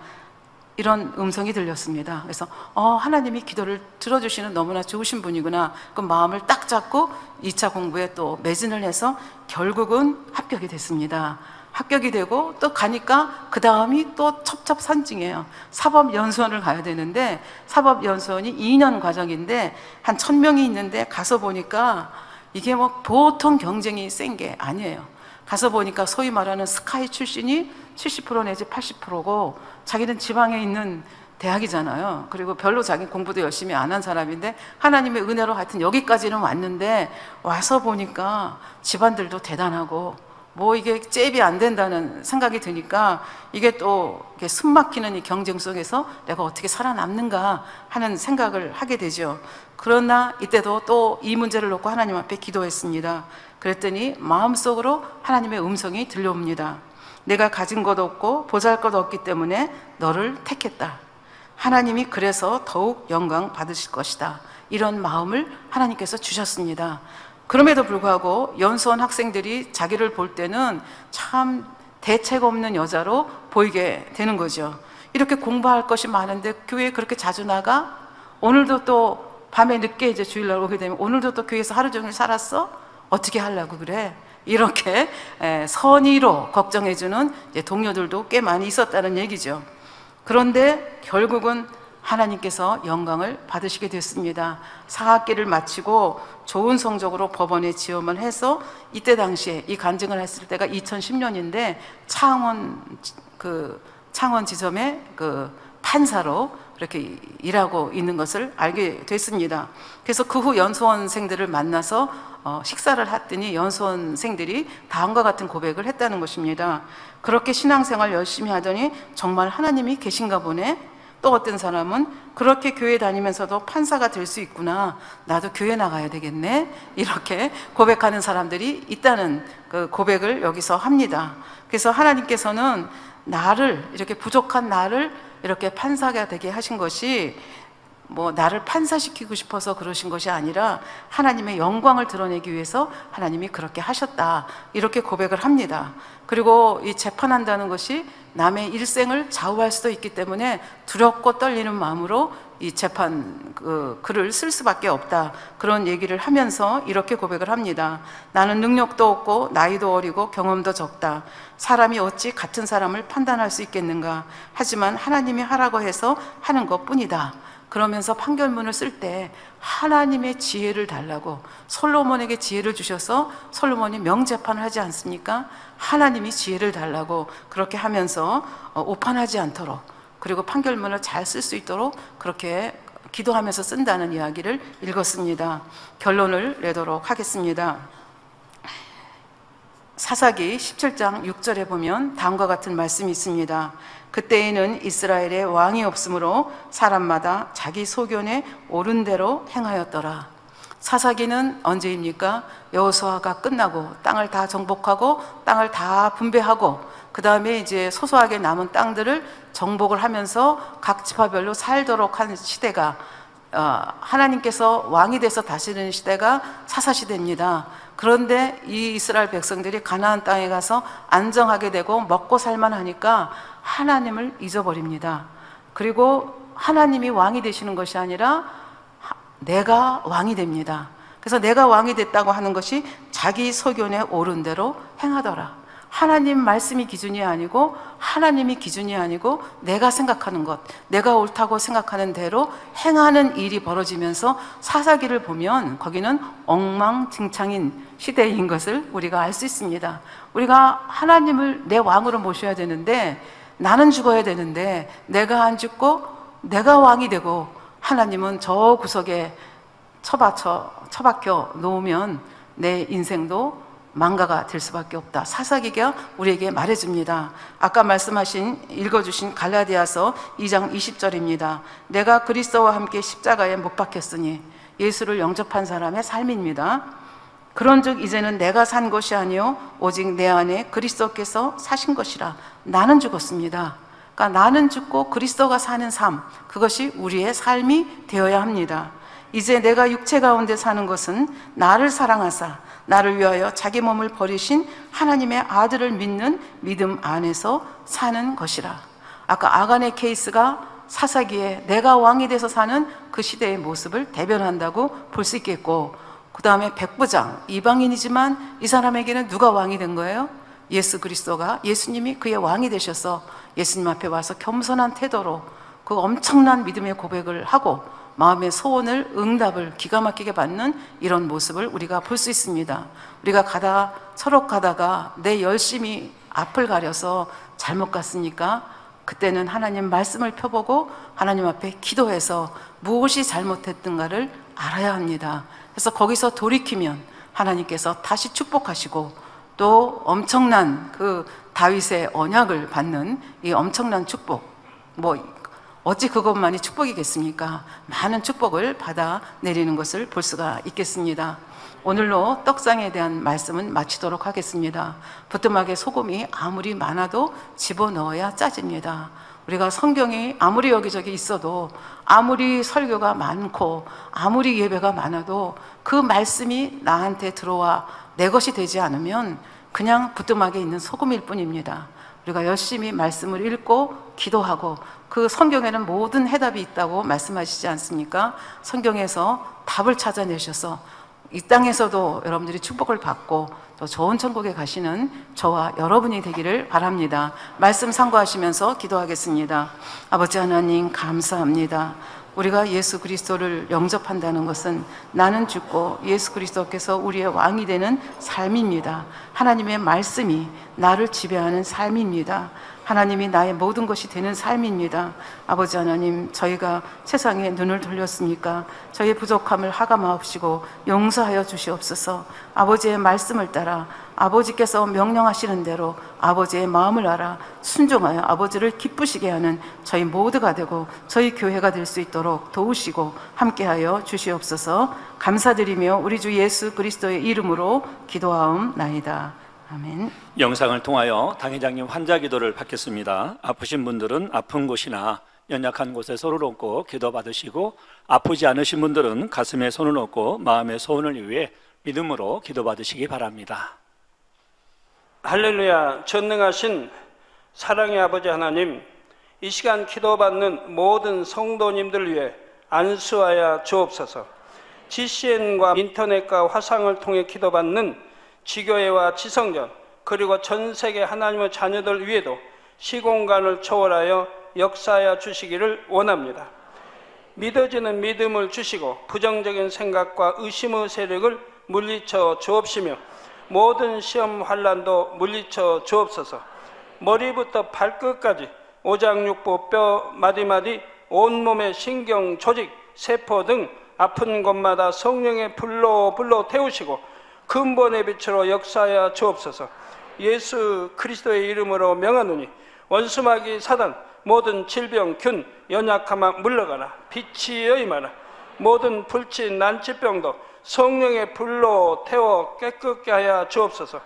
이런 음성이 들렸습니다. 그래서 하나님이 기도를 들어주시는 너무나 좋으신 분이구나. 그 마음을 딱 잡고 2차 공부에 또 매진을 해서 결국은 합격이 됐습니다. 합격이 되고 또 가니까 그 다음이 또 첩첩산중이에요. 사법연수원을 가야 되는데 사법연수원이 2년 과정인데 한 1000명이 있는데 가서 보니까 이게 뭐 보통 경쟁이 센 게 아니에요. 가서 보니까 소위 말하는 스카이 출신이 70% 내지 80%고 자기는 지방에 있는 대학이잖아요. 그리고 별로 자기 공부도 열심히 안 한 사람인데 하나님의 은혜로 하여튼 여기까지는 왔는데 와서 보니까 집안들도 대단하고 뭐 이게 잽이 안 된다는 생각이 드니까 이게 또 숨 막히는 이 경쟁 속에서 내가 어떻게 살아남는가 하는 생각을 하게 되죠. 그러나 이때도 또 이 문제를 놓고 하나님 앞에 기도했습니다. 그랬더니 마음속으로 하나님의 음성이 들려옵니다. 내가 가진 것 없고 보잘 것 없기 때문에 너를 택했다. 하나님이 그래서 더욱 영광 받으실 것이다. 이런 마음을 하나님께서 주셨습니다. 그럼에도 불구하고 연수원 학생들이 자기를 볼 때는 참 대책 없는 여자로 보이게 되는 거죠. 이렇게 공부할 것이 많은데 교회에 그렇게 자주 나가? 오늘도 또 밤에 늦게 이제 주일날 오게 되면 오늘도 또 교회에서 하루 종일 살았어? 어떻게 하려고 그래? 이렇게 선의로 걱정해주는 동료들도 꽤 많이 있었다는 얘기죠. 그런데 결국은 하나님께서 영광을 받으시게 됐습니다. 4학기를 마치고 좋은 성적으로 법원에 지원을 해서 이때 당시에 이 간증을 했을 때가 2010년인데 창원 지점의 그 판사로 그렇게 일하고 있는 것을 알게 됐습니다. 그래서 그 후 연수원생들을 만나서 식사를 했더니 연수원생들이 다음과 같은 고백을 했다는 것입니다. 그렇게 신앙생활 열심히 하더니 정말 하나님이 계신가 보네. 또 어떤 사람은 그렇게 교회 다니면서도 판사가 될 수 있구나. 나도 교회 나가야 되겠네. 이렇게 고백하는 사람들이 있다는 그 고백을 여기서 합니다. 그래서 하나님께서는 나를, 이렇게 부족한 나를 이렇게 판사가 되게 하신 것이 뭐 나를 판사시키고 싶어서 그러신 것이 아니라 하나님의 영광을 드러내기 위해서 하나님이 그렇게 하셨다. 이렇게 고백을 합니다. 그리고 이 재판한다는 것이 남의 일생을 좌우할 수도 있기 때문에 두렵고 떨리는 마음으로 이 재판 글을 쓸 수밖에 없다. 그런 얘기를 하면서 이렇게 고백을 합니다. 나는 능력도 없고 나이도 어리고 경험도 적다. 사람이 어찌 같은 사람을 판단할 수 있겠는가. 하지만 하나님이 하라고 해서 하는 것뿐이다. 그러면서 판결문을 쓸 때 하나님의 지혜를 달라고, 솔로몬에게 지혜를 주셔서 솔로몬이 명재판을 하지 않습니까? 하나님이 지혜를 달라고 그렇게 하면서 오판하지 않도록, 그리고 판결문을 잘 쓸 수 있도록 그렇게 기도하면서 쓴다는 이야기를 읽었습니다. 결론을 내도록 하겠습니다. 사사기 17장 6절에 보면 다음과 같은 말씀이 있습니다. 그때에는 이스라엘에 왕이 없으므로 사람마다 자기 소견에 옳은 대로 행하였더라. 사사기는 언제입니까? 여호수아가 끝나고 땅을 다 정복하고 땅을 다 분배하고 그 다음에 이제 소소하게 남은 땅들을 정복을 하면서 각 지파별로 살도록 한 시대가, 하나님께서 왕이 돼서 다스리는 시대가 사사시대입니다. 그런데 이 이스라엘 백성들이 가나안 땅에 가서 안정하게 되고 먹고 살만하니까 하나님을 잊어버립니다. 그리고 하나님이 왕이 되시는 것이 아니라 내가 왕이 됩니다. 그래서 내가 왕이 됐다고 하는 것이 자기 소견에 옳은 대로 행하더라. 하나님 말씀이 기준이 아니고 하나님이 기준이 아니고 내가 생각하는 것, 내가 옳다고 생각하는 대로 행하는 일이 벌어지면서 사사기를 보면 거기는 엉망진창인 시대인 것을 우리가 알 수 있습니다. 우리가 하나님을 내 왕으로 모셔야 되는데 나는 죽어야 되는데 내가 안 죽고 내가 왕이 되고 하나님은 저 구석에 처박혀 놓으면 내 인생도 망가가 될 수밖에 없다. 사사기가 우리에게 말해줍니다. 아까 읽어주신 갈라디아서 2장 20절입니다. 내가 그리스도와 함께 십자가에 못 박혔으니, 예수를 영접한 사람의 삶입니다. 그런즉 이제는 내가 산 것이 아니요 오직 내 안에 그리스도께서 사신 것이라. 나는 죽었습니다. 그러니까 나는 죽고 그리스도가 사는 삶, 그것이 우리의 삶이 되어야 합니다. 이제 내가 육체 가운데 사는 것은 나를 사랑하사 나를 위하여 자기 몸을 버리신 하나님의 아들을 믿는 믿음 안에서 사는 것이라. 아까 아간의 케이스가 사사기에 내가 왕이 돼서 사는 그 시대의 모습을 대변한다고 볼 수 있겠고, 그 다음에 백부장, 이방인이지만 이 사람에게는 누가 왕이 된 거예요? 예수 그리스도가, 예수님이 그의 왕이 되셔서 예수님 앞에 와서 겸손한 태도로 그 엄청난 믿음의 고백을 하고 마음의 소원을, 응답을 기가 막히게 받는 이런 모습을 우리가 볼 수 있습니다. 우리가 철옥 가다가 내 열심히 앞을 가려서 잘못 갔으니까 그때는 하나님 말씀을 펴보고 하나님 앞에 기도해서 무엇이 잘못했던가를 알아야 합니다. 그래서 거기서 돌이키면 하나님께서 다시 축복하시고, 또 엄청난 그 다윗의 언약을 받는 이 엄청난 축복, 어찌 그것만이 축복이겠습니까? 많은 축복을 받아 내리는 것을 볼 수가 있겠습니다. 오늘로 떡상에 대한 말씀은 마치도록 하겠습니다. 부뚜막에 소금이 아무리 많아도 집어넣어야 짜집니다. 우리가 성경이 아무리 여기저기 있어도, 아무리 설교가 많고 아무리 예배가 많아도 그 말씀이 나한테 들어와 내 것이 되지 않으면 그냥 부뚜막에 있는 소금일 뿐입니다. 우리가 열심히 말씀을 읽고 기도하고, 그 성경에는 모든 해답이 있다고 말씀하시지 않습니까? 성경에서 답을 찾아내셔서 이 땅에서도 여러분들이 축복을 받고 또 좋은 천국에 가시는 저와 여러분이 되기를 바랍니다. 말씀 참고하시면서 기도하겠습니다. 아버지 하나님, 감사합니다. 우리가 예수 그리스도를 영접한다는 것은 나는 죽고 예수 그리스도께서 우리의 왕이 되는 삶입니다. 하나님의 말씀이 나를 지배하는 삶입니다. 하나님이 나의 모든 것이 되는 삶입니다. 아버지 하나님, 저희가 세상에 눈을 돌렸으니까 저희의 부족함을 하감하옵시고 용서하여 주시옵소서. 아버지의 말씀을 따라 아버지께서 명령하시는 대로 아버지의 마음을 알아 순종하여 아버지를 기쁘시게 하는 저희 모두가 되고 저희 교회가 될 수 있도록 도우시고 함께하여 주시옵소서. 감사드리며 우리 주 예수 그리스도의 이름으로 기도하옵나이다. 아멘. 영상을 통하여 당회장님 환자 기도를 받겠습니다. 아프신 분들은 아픈 곳이나 연약한 곳에 손을 얹고 기도 받으시고, 아프지 않으신 분들은 가슴에 손을 얹고 마음의 소원을 위해 믿음으로 기도 받으시기 바랍니다. 할렐루야. 전능하신 사랑의 아버지 하나님, 이 시간 기도받는 모든 성도님들 위해 안수하여 주옵소서. GCN과 인터넷과 화상을 통해 기도받는 지교회와 지성전, 그리고 전 세계 하나님의 자녀들 위에도 시공간을 초월하여 역사하여 주시기를 원합니다. 믿어지는 믿음을 주시고 부정적인 생각과 의심의 세력을 물리쳐 주옵시며 모든 시험 환난도 물리쳐 주옵소서. 머리부터 발끝까지 오장육부 뼈 마디마디 온몸의 신경 조직 세포 등 아픈 곳마다 성령의 불로 태우시고 근본의 빛으로 역사하여 주옵소서. 예수 그리스도의 이름으로 명하노니 원수마귀 사단 모든 질병 균 연약함아 물러가라. 빛이 여임하라. 모든 불치 난치병도 성령의 불로 태워 깨끗게 하여 주옵소서.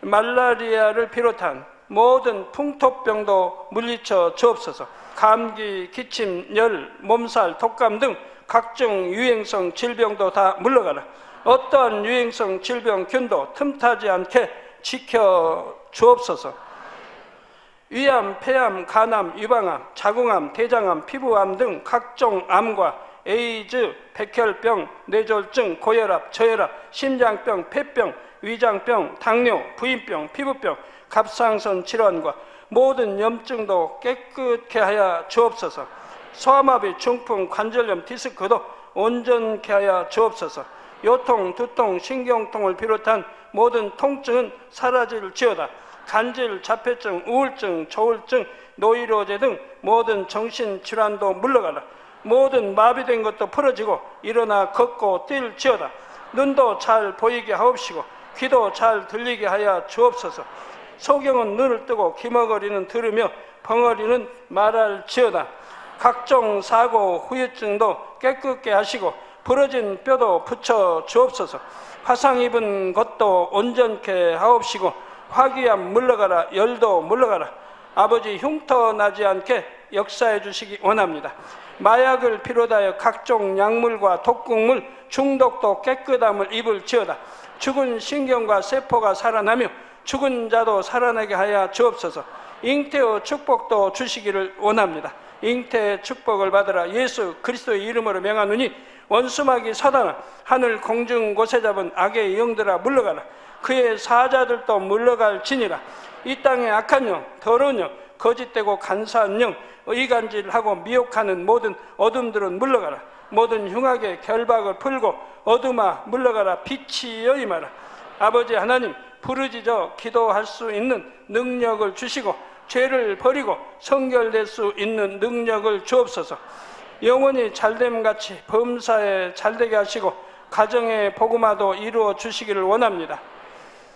말라리아를 비롯한 모든 풍토병도 물리쳐 주옵소서. 감기, 기침, 열, 몸살, 독감 등 각종 유행성 질병도 다 물러가라. 어떠한 유행성 질병 균도 틈타지 않게 지켜 주옵소서. 위암, 폐암, 간암, 유방암, 자궁암, 대장암, 피부암 등 각종 암과 에이즈, 백혈병, 뇌졸중, 고혈압, 저혈압, 심장병, 폐병, 위장병, 당뇨, 부인병, 피부병, 갑상선 질환과 모든 염증도 깨끗게 하여 주옵소서. 소아마비, 중풍, 관절염, 디스크도 온전케 하여 주옵소서. 요통, 두통, 신경통을 비롯한 모든 통증은 사라질지어다. 간질, 자폐증, 우울증, 조울증, 노이로제 등 모든 정신질환도 물러가라. 모든 마비된 것도 풀어지고 일어나 걷고 뛸지어다. 눈도 잘 보이게 하옵시고 귀도 잘 들리게 하여 주옵소서. 소경은 눈을 뜨고 기머거리는 들으며 벙어리는 말할지어다. 각종 사고 후유증도 깨끗게 하시고 부러진 뼈도 붙여 주옵소서. 화상 입은 것도 온전케 하옵시고 화기암 물러가라, 열도 물러가라. 아버지 흉터 나지 않게 역사해 주시기 원합니다. 마약을 비롯하여 각종 약물과 독극물, 중독도 깨끗함을 입을지어다. 죽은 신경과 세포가 살아나며 죽은 자도 살아나게 하여 주옵소서. 잉태의 축복도 주시기를 원합니다. 잉태의 축복을 받으라. 예수 그리스도의 이름으로 명하노니 원수마귀 사단아, 하늘 공중 곳에 잡은 악의 영들아 물러가라. 그의 사자들도 물러갈지니라. 이 땅의 악한 영, 더러운 영, 거짓되고 간사한 영, 의간질하고 미혹하는 모든 어둠들은 물러가라. 모든 흉악의 결박을 풀고 어둠아 물러가라. 빛이 여임하라. 아버지 하나님, 부르짖어 기도할 수 있는 능력을 주시고 죄를 버리고 성결될 수 있는 능력을 주옵소서. 영원히 잘됨같이 범사에 잘되게 하시고 가정의 복음화도 이루어 주시기를 원합니다.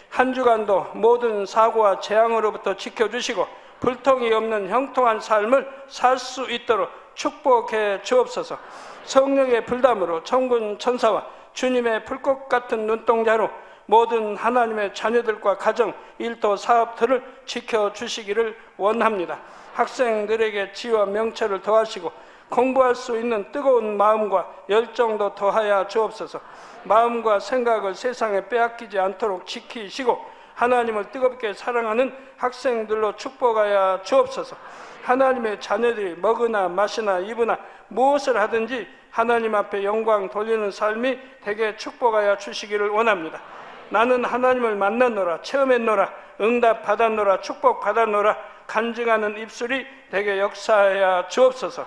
한 주간도 모든 사고와 재앙으로부터 지켜주시고 불통이 없는 형통한 삶을 살 수 있도록 축복해 주옵소서. 성령의 불담으로 천군 천사와 주님의 불꽃 같은 눈동자로 모든 하나님의 자녀들과 가정, 일도, 사업들을 지켜주시기를 원합니다. 학생들에게 지혜와 명철을 더하시고 공부할 수 있는 뜨거운 마음과 열정도 더하여 주옵소서. 마음과 생각을 세상에 빼앗기지 않도록 지키시고 하나님을 뜨겁게 사랑하는 학생들로 축복하여 주옵소서. 하나님의 자녀들이 먹으나 마시나 입으나 무엇을 하든지 하나님 앞에 영광 돌리는 삶이 되게 축복하여 주시기를 원합니다. 나는 하나님을 만났노라, 체험했노라, 응답 받았노라, 축복 받았노라 간증하는 입술이 되게 역사하여 주옵소서.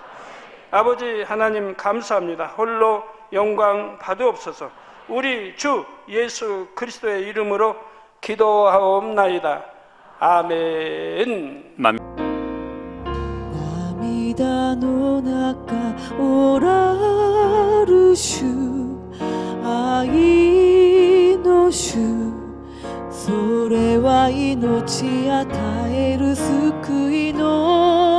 아버지 하나님 감사합니다. 홀로 영광 받으옵소서. 우리 주 예수 그리스도의 이름으로 기도하옵나이다. 아멘. 涙の中おらる主、愛の主、それは命与える救いの